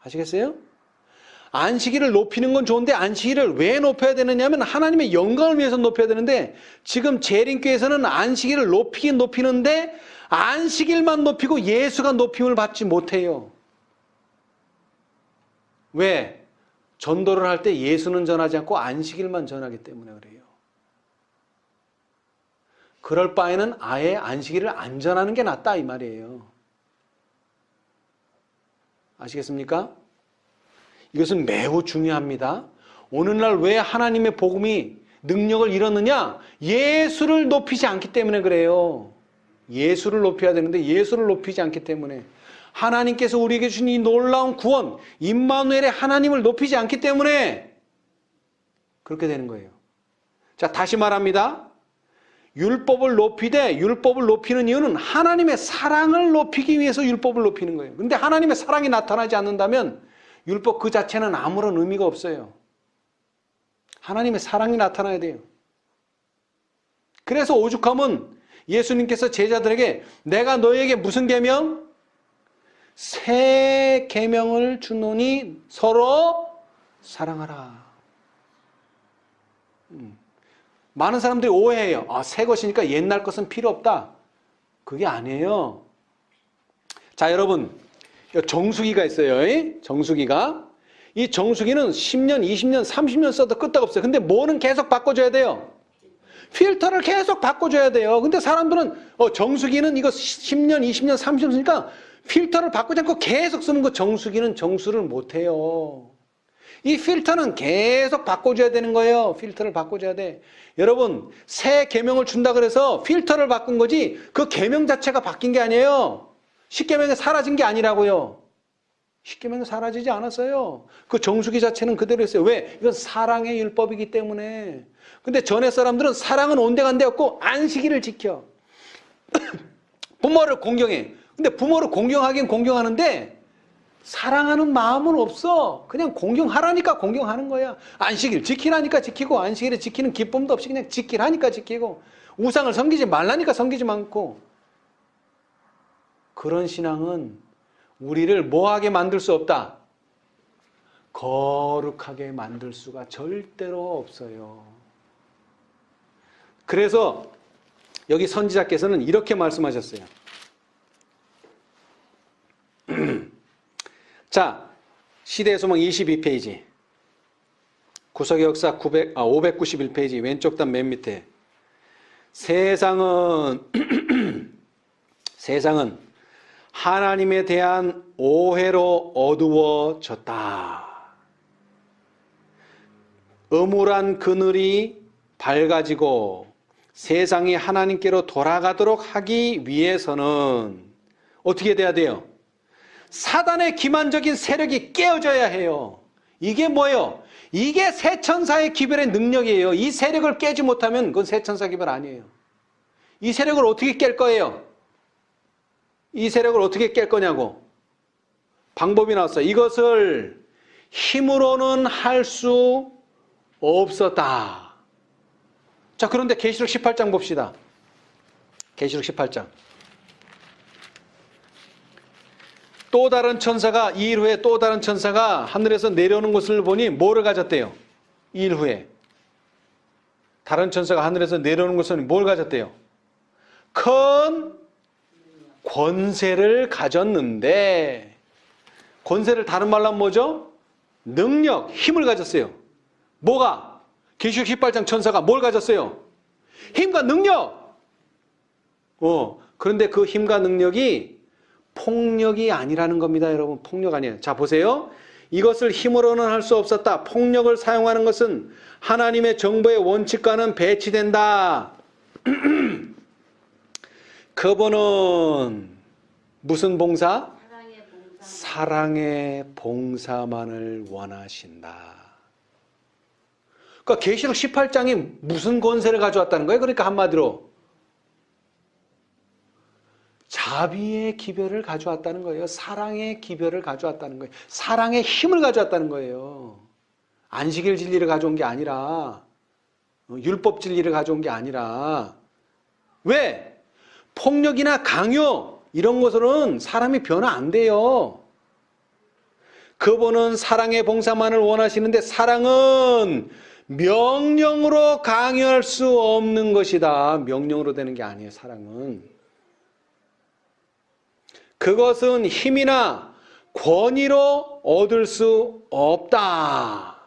아시겠어요? 안식일을 높이는 건 좋은데 안식일을 왜 높여야 되느냐면 하나님의 영광을 위해서 높여야 되는데 지금 재림교회에서는 안식일을 높이긴 높이는데 안식일만 높이고 예수가 높임을 받지 못해요. 왜? 전도를 할 때 예수는 전하지 않고 안식일만 전하기 때문에 그래요. 그럴 바에는 아예 안식일을 안 전하는 게 낫다 이 말이에요. 아시겠습니까? 이것은 매우 중요합니다. 오늘날 왜 하나님의 복음이 능력을 잃었느냐? 예수를 높이지 않기 때문에 그래요. 예수를 높여야 되는데 예수를 높이지 않기 때문에 하나님께서 우리에게 주신 이 놀라운 구원, 임마누엘의 하나님을 높이지 않기 때문에 그렇게 되는 거예요. 자, 다시 말합니다. 율법을 높이되 율법을 높이는 이유는 하나님의 사랑을 높이기 위해서 율법을 높이는 거예요. 그런데 하나님의 사랑이 나타나지 않는다면 율법 그 자체는 아무런 의미가 없어요. 하나님의 사랑이 나타나야 돼요. 그래서 오죽하면 예수님께서 제자들에게 내가 너희에게 무슨 계명? 새 계명을 주노니 서로 사랑하라. 많은 사람들이 오해해요. 새 것이니까 옛날 것은 필요 없다. 그게 아니에요. 자, 여러분, 정수기가 있어요. 정수기가. 이 정수기는 10년, 20년, 30년 써도 끄떡없어요. 근데 뭐는 계속 바꿔줘야 돼요? 필터를 계속 바꿔줘야 돼요. 근데 사람들은 정수기는 이거 10년, 20년, 30년 쓰니까 필터를 바꾸지 않고 계속 쓰는 거 정수기는 정수를 못해요. 이 필터는 계속 바꿔줘야 되는 거예요. 필터를 바꿔줘야 돼. 여러분, 새 계명을 준다 그래서 필터를 바꾼 거지 그 계명 자체가 바뀐 게 아니에요. 십계명이 사라진 게 아니라고요. 십계명이 사라지지 않았어요. 그 정수기 자체는 그대로 있어요. 왜? 이건 사랑의 율법이기 때문에. 근데 전에 사람들은 사랑은 온데간데 없고 안식일을 지켜. 부모를 공경해. 근데 부모를 공경하긴 공경하는데 사랑하는 마음은 없어. 그냥 공경하라니까 공경하는 거야. 안식일 지키라니까 지키고 안식일을 지키는 기쁨도 없이 그냥 지키라니까 지키고 우상을 섬기지 말라니까 섬기지 않고. 그런 신앙은 우리를 뭐하게 만들 수 없다? 거룩하게 만들 수가 절대로 없어요. 그래서 여기 선지자께서는 이렇게 말씀하셨어요. 자, 시대의 소망 22페이지. 구속의 역사 591페이지 왼쪽 단 맨 밑에. 세상은 하나님에 대한 오해로 어두워졌다. 음울한 그늘이 밝아지고 세상이 하나님께로 돌아가도록 하기 위해서는 어떻게 돼야 돼요? 사단의 기만적인 세력이 깨어져야 해요. 이게 뭐예요? 이게 새천사의 기별의 능력이에요. 이 세력을 깨지 못하면 그건 새천사 기별 아니에요. 이 세력을 어떻게 깰 거예요? 이 세력을 어떻게 깰 거냐고. 방법이 나왔어요. 이것을 힘으로는 할 수 없었다. 자, 그런데 계시록 18장 봅시다. 계시록 18장. 또 다른 천사가, 이 일 후에 또 다른 천사가 하늘에서 내려오는 것을 보니 뭐를 가졌대요? 이 일 후에. 다른 천사가 하늘에서 내려오는 것을 보니 뭘 가졌대요? 큰 권세를 가졌는데, 권세를 다른 말로 하면 뭐죠? 능력, 힘을 가졌어요. 뭐가? 계시록 18장 천사가 뭘 가졌어요? 힘과 능력! 그런데 그 힘과 능력이 폭력이 아니라는 겁니다, 여러분. 폭력 아니에요. 자, 보세요. 이것을 힘으로는 할 수 없었다. 폭력을 사용하는 것은 하나님의 정보의 원칙과는 배치된다. 그분은 무슨 봉사? 사랑의 봉사만을 원하신다. 그러니까 계시록 18장이 무슨 권세를 가져왔다는 거예요? 그러니까 한마디로 자비의 기별을 가져왔다는 거예요. 사랑의 기별을 가져왔다는 거예요. 사랑의 힘을 가져왔다는 거예요. 안식일 진리를 가져온 게 아니라, 율법 진리를 가져온 게 아니라. 왜? 폭력이나 강요 이런 것으로는 사람이 변화 안 돼요. 그분은 사랑의 봉사만을 원하시는데 사랑은 명령으로 강요할 수 없는 것이다. 명령으로 되는 게 아니에요, 사랑은. 그것은 힘이나 권위로 얻을 수 없다.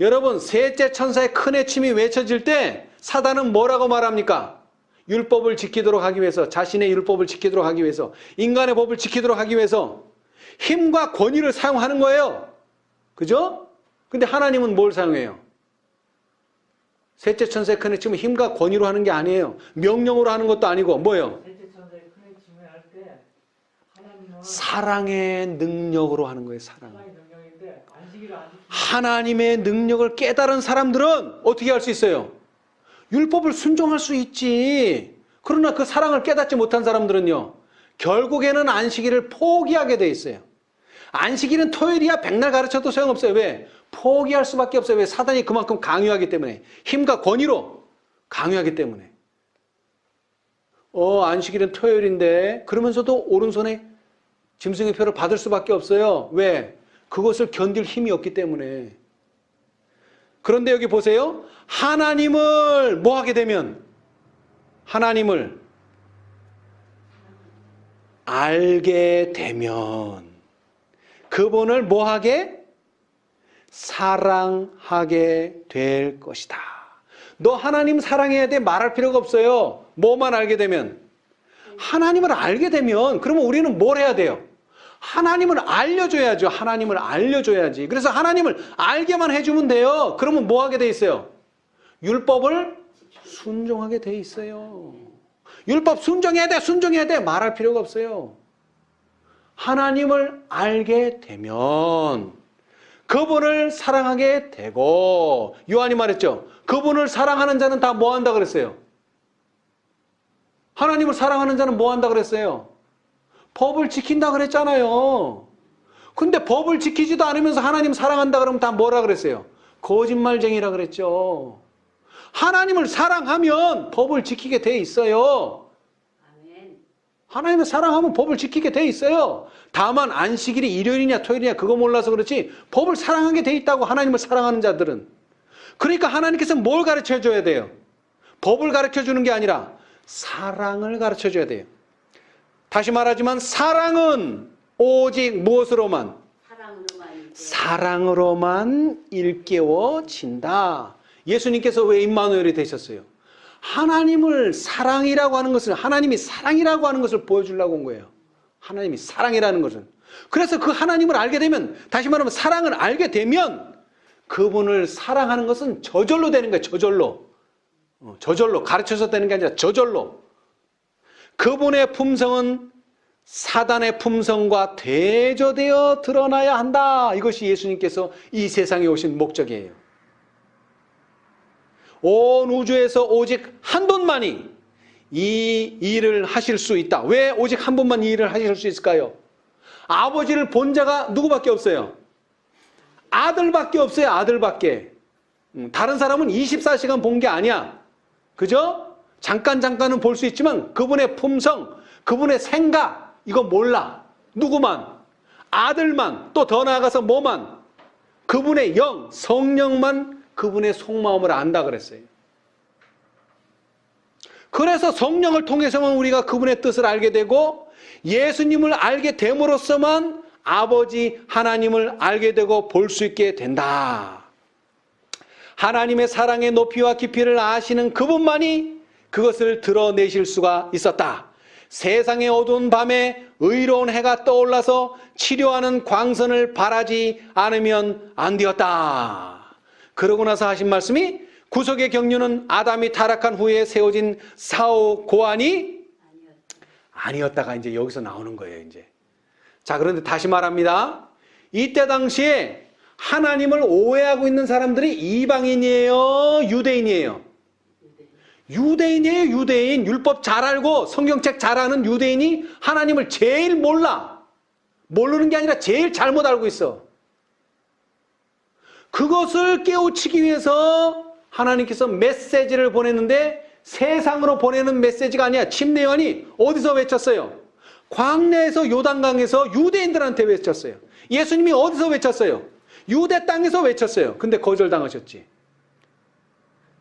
여러분, 셋째 천사의 큰 외침이 외쳐질 때 사단은 뭐라고 말합니까? 율법을 지키도록 하기 위해서, 자신의 율법을 지키도록 하기 위해서, 인간의 법을 지키도록 하기 위해서 힘과 권위를 사용하는 거예요. 그죠? 근데 하나님은 뭘 사용해요? 셋째 천사의 큰 외침은 힘과 권위로 하는 게 아니에요. 명령으로 하는 것도 아니고 뭐예요? 사랑의 능력으로 하는 거예요. 사랑. 하나님의 능력을 깨달은 사람들은 어떻게 할 수 있어요? 율법을 순종할 수 있지. 그러나 그 사랑을 깨닫지 못한 사람들은요, 결국에는 안식일을 포기하게 돼 있어요. 안식일은 토요일이야 백날 가르쳐도 소용없어요. 왜? 포기할 수밖에 없어요. 왜? 사단이 그만큼 강요하기 때문에. 힘과 권위로 강요하기 때문에. 안식일은 토요일인데 그러면서도 오른손에 짐승의 표를 받을 수밖에 없어요. 왜? 그것을 견딜 힘이 없기 때문에. 그런데 여기 보세요. 하나님을 뭐 하게 되면? 하나님을 알게 되면 그분을 뭐 하게? 사랑하게 될 것이다. 너 하나님 사랑해야 돼 말할 필요가 없어요. 뭐만 알게 되면? 하나님을 알게 되면 그러면 우리는 뭘 해야 돼요? 하나님을 알려줘야죠. 하나님을 알려줘야지. 그래서 하나님을 알게만 해주면 돼요. 그러면 뭐 하게 돼 있어요? 율법을 순종하게 돼 있어요. 율법 순종해야 돼, 순종해야 돼 말할 필요가 없어요. 하나님을 알게 되면 그분을 사랑하게 되고, 요한이 말했죠. 그분을 사랑하는 자는 다 뭐 한다 그랬어요? 하나님을 사랑하는 자는 뭐 한다 그랬어요? 법을 지킨다 그랬잖아요. 근데 법을 지키지도 않으면서 하나님 사랑한다 그러면 다 뭐라 그랬어요? 거짓말쟁이라 그랬죠. 하나님을 사랑하면 법을 지키게 돼 있어요. 하나님을 사랑하면 법을 지키게 돼 있어요. 다만 안식일이 일요일이냐 토요일이냐 그거 몰라서 그렇지 법을 사랑하게 돼 있다고. 하나님을 사랑하는 자들은. 그러니까 하나님께서 뭘 가르쳐 줘야 돼요? 법을 가르쳐 주는 게 아니라 사랑을 가르쳐 줘야 돼요. 다시 말하지만 사랑은 오직 무엇으로만? 사랑으로만 일깨워진다. 예수님께서 왜 임마누엘이 되셨어요? 하나님을 사랑이라고 하는 것을, 하나님이 사랑이라고 하는 것을 보여주려고 온 거예요. 하나님이 사랑이라는 것은. 그래서 그 하나님을 알게 되면, 다시 말하면 사랑을 알게 되면 그분을 사랑하는 것은 저절로 되는 거예요. 저절로. 저절로. 가르쳐서 되는 게 아니라 저절로. 그분의 품성은 사단의 품성과 대조되어 드러나야 한다. 이것이 예수님께서 이 세상에 오신 목적이에요. 온 우주에서 오직 한 분만이 이 일을 하실 수 있다. 왜 오직 한 분만 이 일을 하실 수 있을까요? 아버지를 본 자가 누구밖에 없어요? 아들밖에 없어요. 아들밖에. 다른 사람은 24시간 본 게 아니야. 그죠? 잠깐은 볼 수 있지만 그분의 품성, 그분의 생각 이거 몰라. 누구만? 아들만. 또 더 나아가서 뭐만? 그분의 영, 성령만 그분의 속마음을 안다 그랬어요. 그래서 성령을 통해서만 우리가 그분의 뜻을 알게 되고 예수님을 알게 됨으로써만 아버지 하나님을 알게 되고 볼 수 있게 된다. 하나님의 사랑의 높이와 깊이를 아시는 그분만이 그것을 드러내실 수가 있었다. 세상의 어두운 밤에 의로운 해가 떠올라서 치료하는 광선을 바라지 않으면 안 되었다. 그러고 나서 하신 말씀이 구속의 경륜은 아담이 타락한 후에 세워진 사후 고안이 아니었다가 이제 여기서 나오는 거예요. 이제. 자, 그런데 다시 말합니다. 이때 당시에 하나님을 오해하고 있는 사람들이 이방인이에요? 유대인이에요? 유대인이에요. 유대인. 율법 잘 알고 성경책 잘 아는 유대인이 하나님을 제일 몰라. 모르는 게 아니라 제일 잘못 알고 있어. 그것을 깨우치기 위해서 하나님께서 메시지를 보냈는데 세상으로 보내는 메시지가 아니야. 침례요한이 어디서 외쳤어요? 광야에서 요단강에서 유대인들한테 외쳤어요. 예수님이 어디서 외쳤어요? 유대 땅에서 외쳤어요. 근데 거절당하셨지.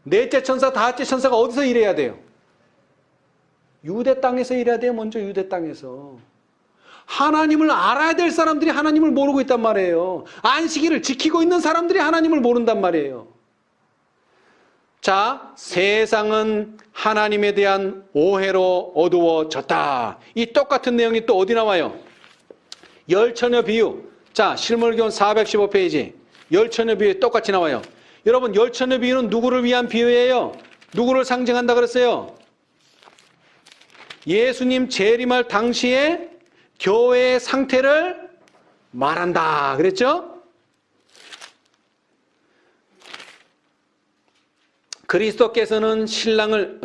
넷째 천사, 다섯째 천사가 어디서 일해야 돼요? 유대 땅에서 일해야 돼요. 먼저 유대 땅에서. 하나님을 알아야 될 사람들이 하나님을 모르고 있단 말이에요. 안식일을 지키고 있는 사람들이 하나님을 모른단 말이에요. 자, 세상은 하나님에 대한 오해로 어두워졌다. 이 똑같은 내용이 또 어디 나와요? 열처녀 비유. 자, 실물교훈 415페이지. 열처녀 비유에 똑같이 나와요. 여러분, 열처녀 비유는 누구를 위한 비유예요? 누구를 상징한다 그랬어요? 예수님 재림할 당시에 교회의 상태를 말한다 그랬죠? 그리스도께서는 신랑을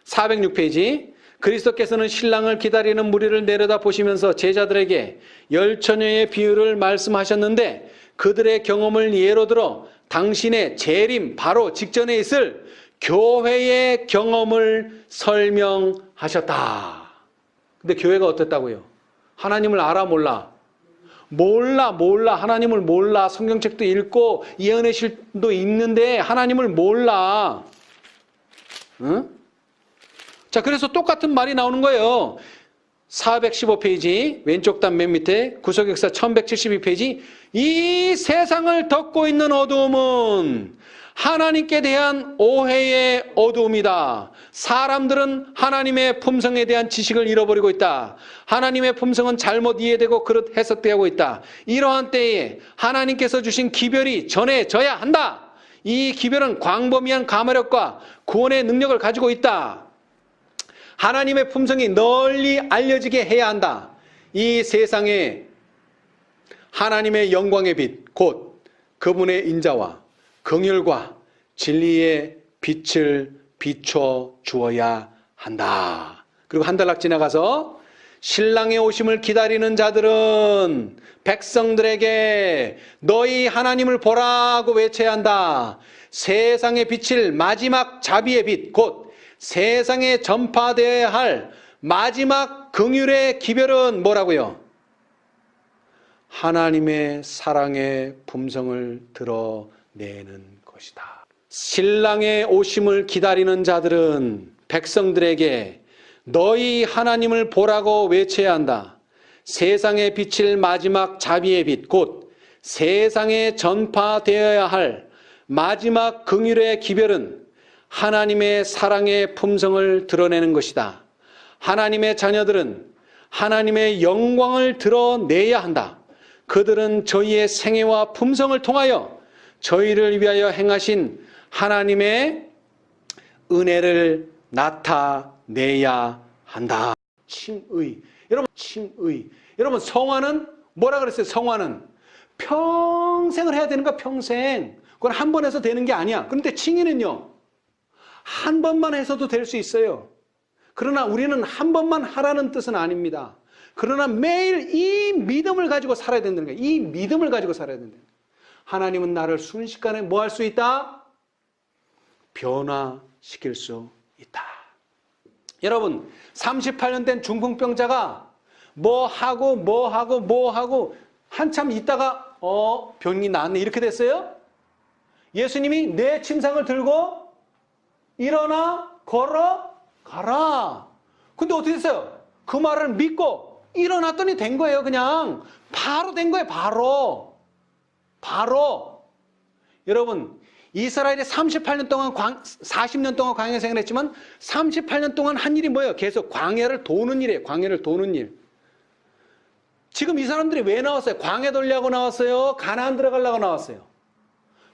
406페이지 그리스도께서는 신랑을 기다리는 무리를 내려다 보시면서 제자들에게 열처녀의 비유를 말씀하셨는데 그들의 경험을 예로 들어 당신의 재림 바로 직전에 있을 교회의 경험을 설명하셨다. 근데 교회가 어땠다고요? 하나님을 알아 몰라? 몰라. 하나님을 몰라. 성경책도 읽고 예언의 실도 있는데 하나님을 몰라. 응? 자, 그래서 똑같은 말이 나오는 거예요. 415페이지 왼쪽 단 맨 밑에 구속역사 1172페이지 이 세상을 덮고 있는 어두움은 하나님께 대한 오해의 어두움이다. 사람들은 하나님의 품성에 대한 지식을 잃어버리고 있다. 하나님의 품성은 잘못 이해되고 그릇 해석되고 있다. 이러한 때에 하나님께서 주신 기별이 전해져야 한다. 이 기별은 광범위한 감화력과 구원의 능력을 가지고 있다. 하나님의 품성이 널리 알려지게 해야 한다. 이 세상에 하나님의 영광의 빛, 곧 그분의 인자와 긍휼과 진리의 빛을 비춰 주어야 한다. 그리고 한 단락 지나가서 신랑의 오심을 기다리는 자들은 백성들에게 너희 하나님을 보라고 외쳐야 한다. 세상에 비칠 마지막 자비의 빛, 곧 세상에 전파되어야 할 마지막 긍휼의 기별은 뭐라고요? 하나님의 사랑의 품성을 드러내는 것이다. 신랑의 오심을 기다리는 자들은 백성들에게 너희 하나님을 보라고 외쳐야 한다. 세상에 비칠 마지막 자비의 빛, 곧 세상에 전파되어야 할 마지막 긍휼의 기별은 하나님의 사랑의 품성을 드러내는 것이다. 하나님의 자녀들은 하나님의 영광을 드러내야 한다. 그들은 저희의 생애와 품성을 통하여 저희를 위하여 행하신 하나님의 은혜를 나타내야 한다. 칭의. 여러분, 칭의. 여러분, 성화는 뭐라 그랬어요? 성화는 평생을 해야 되는 거야, 평생. 그건 한 번 해서 되는 게 아니야. 그런데 칭의는요, 한 번만 해서도 될 수 있어요. 그러나 우리는 한 번만 하라는 뜻은 아닙니다. 그러나 매일 이 믿음을 가지고 살아야 된다는 거예요. 이 믿음을 가지고 살아야 된다는 거예요. 하나님은 나를 순식간에 뭐 할 수 있다? 변화시킬 수 있다. 여러분, 38년 된 중풍병자가 뭐 하고 한참 있다가 병이 나았네 이렇게 됐어요? 예수님이 내 침상을 들고 일어나 걸어 가라. 근데 어떻게 됐어요? 그 말을 믿고 일어났더니 된 거예요. 그냥 바로 된 거예요. 바로. 여러분, 이스라엘이 38년 동안 40년 동안 광야 생활을 했지만 38년 동안 한 일이 뭐예요? 계속 광야를 도는 일이에요. 광야를 도는 일. 지금 이 사람들이 왜 나왔어요? 광야 돌려고 나왔어요? 가나안 들어가려고 나왔어요?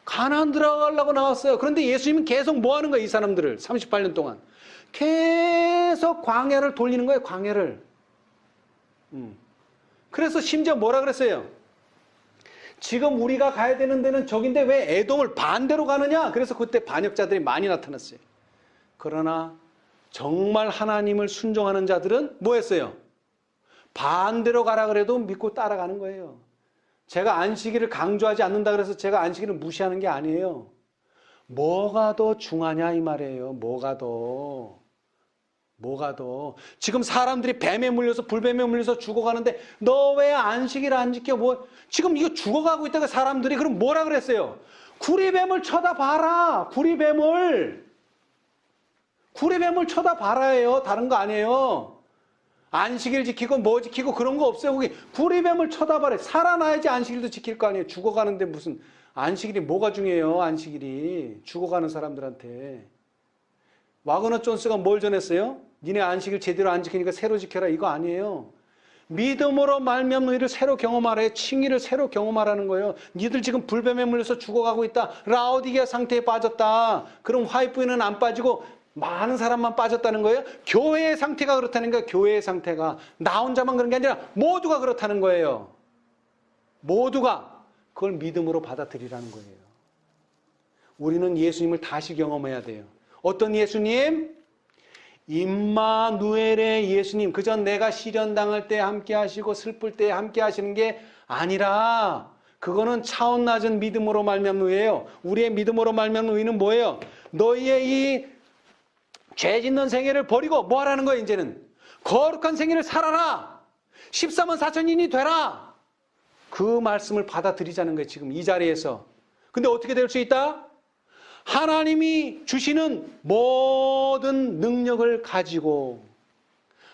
가나안 들어가려고 나왔어요. 그런데 예수님은 계속 뭐 하는 거예요? 이 사람들을 38년 동안 계속 광야를 돌리는 거예요. 광야를. 그래서 심지어 뭐라 그랬어요? 지금 우리가 가야 되는 데는 저긴데 왜 에돔을 반대로 가느냐? 그래서 그때 반역자들이 많이 나타났어요. 그러나 정말 하나님을 순종하는 자들은 뭐 했어요? 반대로 가라 그래도 믿고 따라가는 거예요. 제가 안식일을 강조하지 않는다 그래서 제가 안식일을 무시하는 게 아니에요. 뭐가 더 중하냐 이 말이에요. 뭐가 더. 지금 사람들이 뱀에 물려서 불뱀에 물려서 죽어가는데 너 왜 안식일 안 지켜? 뭐 지금 이거 죽어가고 있다가 사람들이 그럼 뭐라 그랬어요? 구리뱀을 쳐다봐라. 구리뱀을 쳐다봐라예요. 다른 거 아니에요. 안식일 지키고 뭐 지키고 그런 거 없어요. 거기 구리뱀을 쳐다봐라. 살아나야지 안식일도 지킬 거 아니에요. 죽어가는데 무슨 안식일이 뭐가 중요해요. 안식일이 죽어가는 사람들한테. 와그너 존스가 뭘 전했어요? 니네 안식일 제대로 안 지키니까 새로 지켜라. 이거 아니에요. 믿음으로 말미암는 너희를 새로 경험하라. 칭의를 새로 경험하라는 거예요. 니들 지금 불뱀에 물려서 죽어가고 있다. 라오디게아 상태에 빠졌다. 그럼 화이트부인은 안 빠지고 많은 사람만 빠졌다는 거예요. 교회의 상태가 그렇다는 거예요. 교회의 상태가. 나 혼자만 그런 게 아니라 모두가 그렇다는 거예요. 모두가 그걸 믿음으로 받아들이라는 거예요. 우리는 예수님을 다시 경험해야 돼요. 어떤 예수님? 임마누엘의 예수님. 그저 내가 시련당할 때 함께 하시고 슬플 때 함께 하시는 게 아니라 그거는 차원 낮은 믿음으로 말미암는 의예요. 우리의 믿음으로 말미암는 의는 뭐예요? 너희의 이 죄 짓는 생애를 버리고 뭐 하라는 거예요? 이제는 거룩한 생애를 살아라. 14만 4천인이 되라. 그 말씀을 받아들이자는 거예요. 지금 이 자리에서. 근데 어떻게 될 수 있다? 하나님이 주시는 모든 능력을 가지고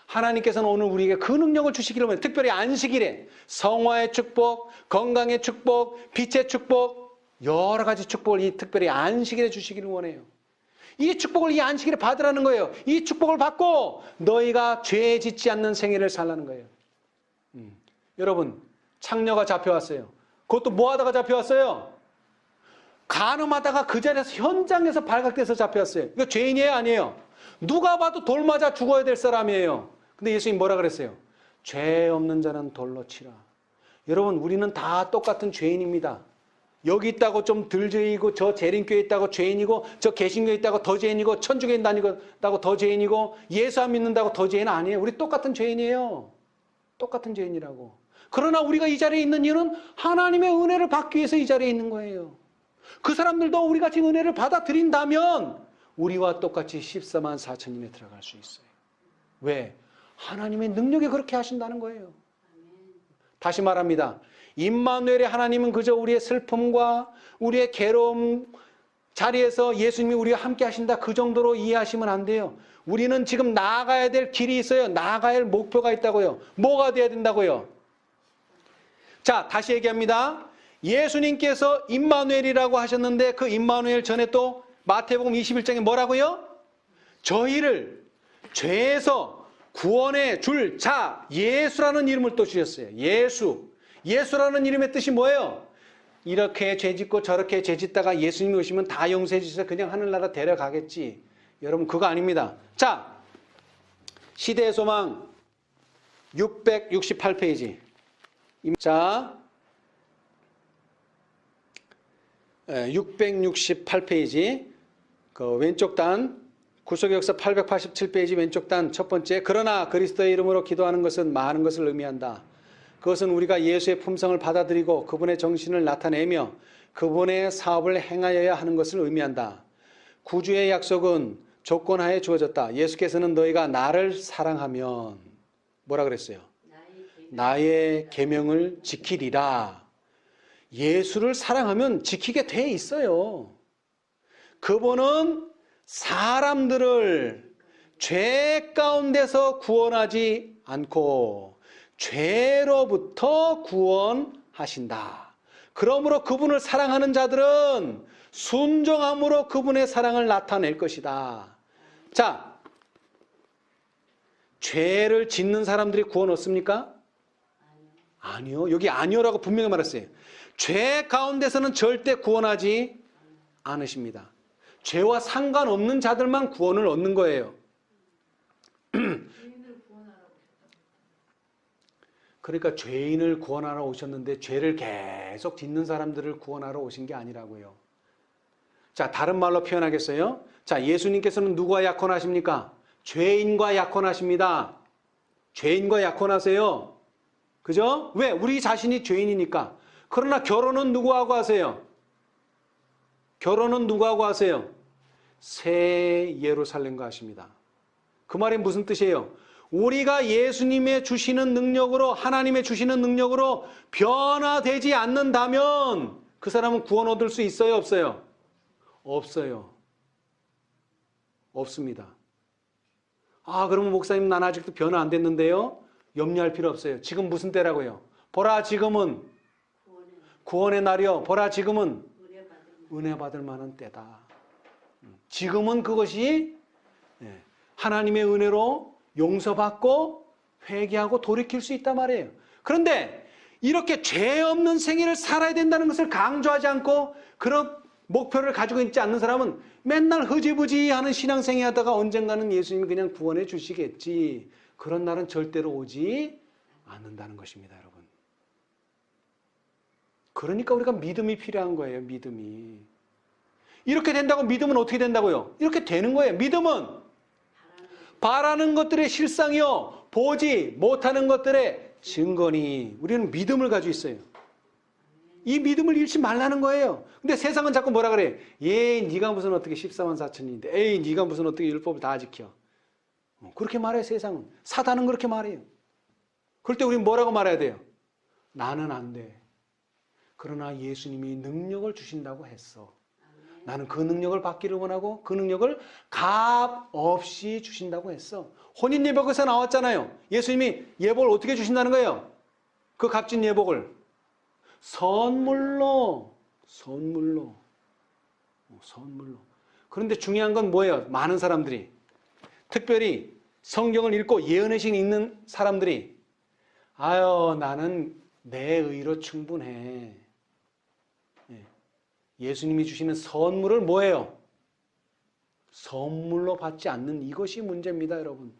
하나님께서는 오늘 우리에게 그 능력을 주시기를 원해요. 특별히 안식일에 성화의 축복, 건강의 축복, 빛의 축복, 여러 가지 축복을 이 특별히 안식일에 주시기를 원해요. 이 축복을 이 안식일에 받으라는 거예요. 이 축복을 받고 너희가 죄 짓지 않는 생애를 살라는 거예요. 여러분, 창녀가 잡혀왔어요. 그것도 뭐 하다가 잡혀왔어요? 간음하다가 그 자리에서 현장에서 발각돼서 잡혀왔어요. 이거 죄인이에요? 아니에요? 누가 봐도 돌 맞아 죽어야 될 사람이에요. 근데 예수님 뭐라 그랬어요? 죄 없는 자는 돌로 치라. 여러분, 우리는 다 똑같은 죄인입니다. 여기 있다고 좀 덜 죄이고, 저 재림교회 있다고 죄인이고, 저 개신교회 있다고 더 죄인이고, 천주교회 다니고 더 죄인이고, 예수 안 믿는다고 더 죄인 아니에요. 우리 똑같은 죄인이에요. 똑같은 죄인이라고. 그러나 우리가 이 자리에 있는 이유는 하나님의 은혜를 받기 위해서 이 자리에 있는 거예요. 그 사람들도 우리 같이 은혜를 받아들인다면 우리와 똑같이 14만 4천님에 들어갈 수 있어요. 왜? 하나님의 능력이 그렇게 하신다는 거예요. 다시 말합니다. 임마누엘의 하나님은 그저 우리의 슬픔과 우리의 괴로움 자리에서 예수님이 우리와 함께 하신다 그 정도로 이해하시면 안 돼요. 우리는 지금 나아가야 될 길이 있어요. 나아가야 할 목표가 있다고요. 뭐가 돼야 된다고요? 자, 다시 얘기합니다. 예수님께서 임마누엘이라고 하셨는데 그 임마누엘 전에 또 마태복음 21장에 뭐라고요? 저희를 죄에서 구원해 줄 자 예수라는 이름을 또 주셨어요. 예수. 예수라는 이름의 뜻이 뭐예요? 이렇게 죄짓고 저렇게 죄짓다가 예수님이 오시면 다 용서해 주셔서 그냥 하늘나라 데려가겠지. 여러분 그거 아닙니다. 자, 시대의 소망 668페이지. 자, 668페이지 그 왼쪽 단 구속의 역사 887페이지 왼쪽 단 첫 번째. 그러나 그리스도의 이름으로 기도하는 것은 많은 것을 의미한다. 그것은 우리가 예수의 품성을 받아들이고 그분의 정신을 나타내며 그분의 사업을 행하여야 하는 것을 의미한다. 구주의 약속은 조건하에 주어졌다. 예수께서는 너희가 나를 사랑하면 뭐라 그랬어요? 나의 계명을 지키리라. 예수를 사랑하면 지키게 돼 있어요. 그분은 사람들을 죄 가운데서 구원하지 않고 죄로부터 구원하신다. 그러므로 그분을 사랑하는 자들은 순종함으로 그분의 사랑을 나타낼 것이다. 자, 죄를 짓는 사람들이 구원 얻습니까? 아니요. 여기 아니요라고 분명히 말했어요. 죄 가운데서는 절대 구원하지 않으십니다. 죄와 상관없는 자들만 구원을 얻는 거예요. 그러니까 죄인을 구원하러 오셨는데 죄를 계속 짓는 사람들을 구원하러 오신 게 아니라고요. 자, 다른 말로 표현하겠어요? 자, 예수님께서는 누구와 약혼하십니까? 죄인과 약혼하십니다. 죄인과 약혼하세요. 그죠? 왜? 우리 자신이 죄인이니까. 그러나 결혼은 누구하고 하세요? 결혼은 누구하고 하세요? 새 예루살렘과 하십니다. 그 말이 무슨 뜻이에요? 우리가 예수님의 주시는 능력으로, 하나님의 주시는 능력으로 변화되지 않는다면 그 사람은 구원 얻을 수 있어요? 없어요? 없어요. 없습니다. 아, 그러면 목사님 난 아직도 변화 안 됐는데요? 염려할 필요 없어요. 지금 무슨 때라고요? 보라 지금은 구원의 날이요. 보라 지금은 은혜 받을 만한 때다. 지금은 그것이 하나님의 은혜로 용서받고 회개하고 돌이킬 수 있단 말이에요. 그런데 이렇게 죄 없는 생애를 살아야 된다는 것을 강조하지 않고 그런 목표를 가지고 있지 않는 사람은 맨날 흐지부지 하는 신앙생활 하다가 언젠가는 예수님이 그냥 구원해 주시겠지. 그런 날은 절대로 오지 않는다는 것입니다, 여러분. 그러니까 우리가 믿음이 필요한 거예요, 믿음이. 이렇게 된다고 믿음은 어떻게 된다고요? 이렇게 되는 거예요. 믿음은 바라는 것들의 실상이요, 보지 못하는 것들의 증거니. 우리는 믿음을 가지고 있어요. 이 믿음을 잃지 말라는 거예요. 근데 세상은 자꾸 뭐라 그래? 에이, 네가 무슨 어떻게 14만 4천인데, 에이, 네가 무슨 어떻게 율법을 다 지켜. 그렇게 말해요, 세상은. 사단은 그렇게 말해요. 그럴 때 우리는 뭐라고 말해야 돼요? 나는 안 돼. 그러나 예수님이 능력을 주신다고 했어. 나는 그 능력을 받기를 원하고 그 능력을 값 없이 주신다고 했어. 혼인 예복에서 나왔잖아요. 예수님이 예복을 어떻게 주신다는 거예요? 그 값진 예복을 선물로. 그런데 중요한 건 뭐예요? 많은 사람들이, 특별히 성경을 읽고 예언의식 읽는 사람들이, 아유, 나는 내 의로 충분해. 예수님이 주시는 선물을 뭐예요? 선물로 받지 않는 이것이 문제입니다, 여러분.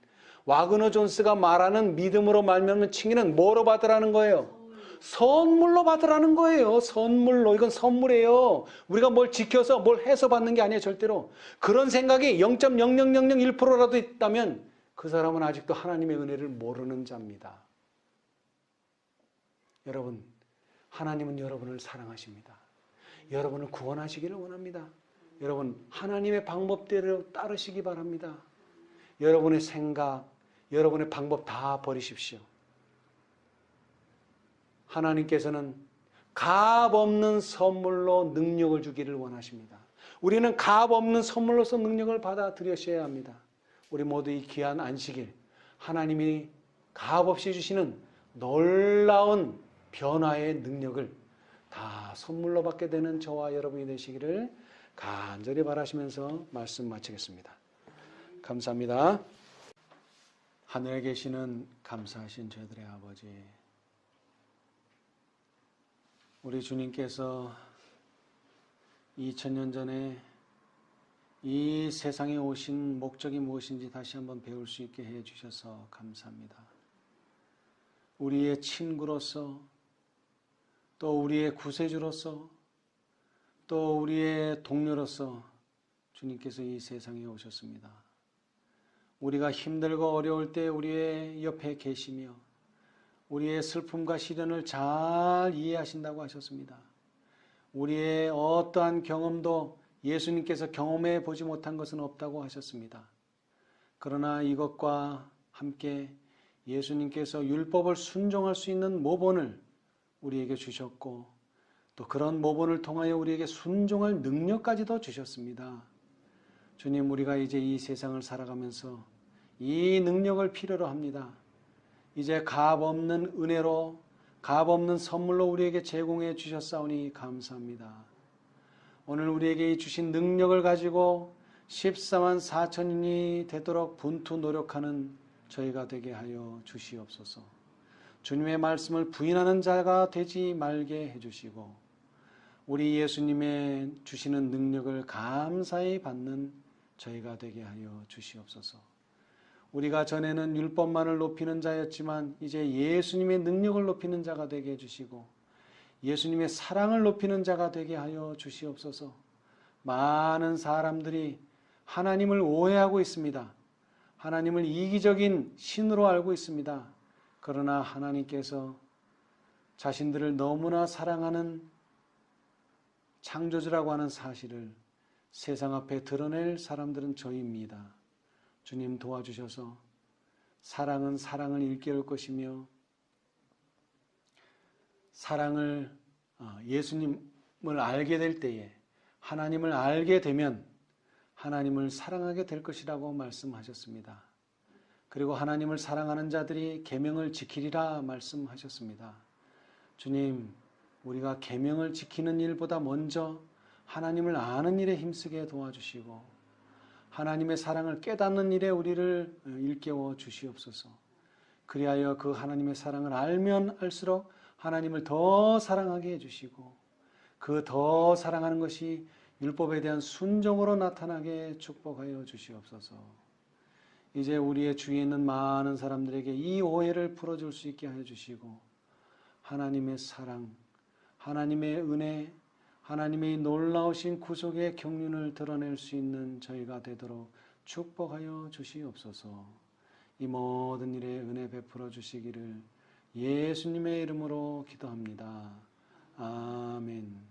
와그너 존스가 말하는 믿음으로 말미암는 칭의는 뭐로 받으라는 거예요? 선물로 받으라는 거예요. 선물로. 이건 선물이에요. 우리가 뭘 지켜서 뭘 해서 받는 게 아니에요, 절대로. 그런 생각이 0.00001%라도 있다면 그 사람은 아직도 하나님의 은혜를 모르는 자입니다. 여러분, 하나님은 여러분을 사랑하십니다. 여러분을 구원하시기를 원합니다. 여러분, 하나님의 방법대로 따르시기 바랍니다. 여러분의 생각, 여러분의 방법 다 버리십시오. 하나님께서는 값 없는 선물로 능력을 주기를 원하십니다. 우리는 값 없는 선물로서 능력을 받아들여셔야 합니다. 우리 모두 이 귀한 안식일, 하나님이 값 없이 주시는 놀라운 변화의 능력을 다 선물로 받게 되는 저와 여러분이 되시기를 간절히 바라시면서 말씀 마치겠습니다. 감사합니다. 하늘에 계시는 감사하신 저희들의 아버지, 우리 주님께서 2000년 전에 이 세상에 오신 목적이 무엇인지 다시 한번 배울 수 있게 해 주셔서 감사합니다. 우리의 친구로서, 또 우리의 구세주로서, 또 우리의 동료로서 주님께서 이 세상에 오셨습니다. 우리가 힘들고 어려울 때 우리의 옆에 계시며 우리의 슬픔과 시련을 잘 이해하신다고 하셨습니다. 우리의 어떠한 경험도 예수님께서 경험해 보지 못한 것은 없다고 하셨습니다. 그러나 이것과 함께 예수님께서 율법을 순종할 수 있는 모본을 우리에게 주셨고, 또 그런 모본을 통하여 우리에게 순종할 능력까지도 주셨습니다. 주님, 우리가 이제 이 세상을 살아가면서 이 능력을 필요로 합니다. 이제 값없는 은혜로, 값없는 선물로 우리에게 제공해 주셨사오니 감사합니다. 오늘 우리에게 주신 능력을 가지고 14만 4천인이 되도록 분투 노력하는 저희가 되게 하여 주시옵소서. 주님의 말씀을 부인하는 자가 되지 말게 해주시고, 우리 예수님의 주시는 능력을 감사히 받는 저희가 되게 하여 주시옵소서. 우리가 전에는 율법만을 높이는 자였지만 이제 예수님의 능력을 높이는 자가 되게 해주시고, 예수님의 사랑을 높이는 자가 되게 하여 주시옵소서. 많은 사람들이 하나님을 오해하고 있습니다. 하나님을 이기적인 신으로 알고 있습니다. 그러나 하나님께서 자신들을 너무나 사랑하는 창조주라고 하는 사실을 세상 앞에 드러낼 사람들은 저희입니다. 주님 도와주셔서 사랑은 사랑을 일깨울 것이며, 사랑을 예수님을 알게 될 때에, 하나님을 알게 되면 하나님을 사랑하게 될 것이라고 말씀하셨습니다. 그리고 하나님을 사랑하는 자들이 계명을 지키리라 말씀하셨습니다. 주님, 우리가 계명을 지키는 일보다 먼저 하나님을 아는 일에 힘쓰게 도와주시고, 하나님의 사랑을 깨닫는 일에 우리를 일깨워 주시옵소서. 그리하여 그 하나님의 사랑을 알면 알수록 하나님을 더 사랑하게 해주시고, 그 더 사랑하는 것이 율법에 대한 순종으로 나타나게 축복하여 주시옵소서. 이제 우리의 주위에 있는 많은 사람들에게 이 오해를 풀어줄 수 있게 하여 주시고, 하나님의 사랑, 하나님의 은혜, 하나님의 놀라우신 구속의 경륜을 드러낼 수 있는 저희가 되도록 축복하여 주시옵소서. 이 모든 일에 은혜 베풀어 주시기를 예수님의 이름으로 기도합니다. 아멘.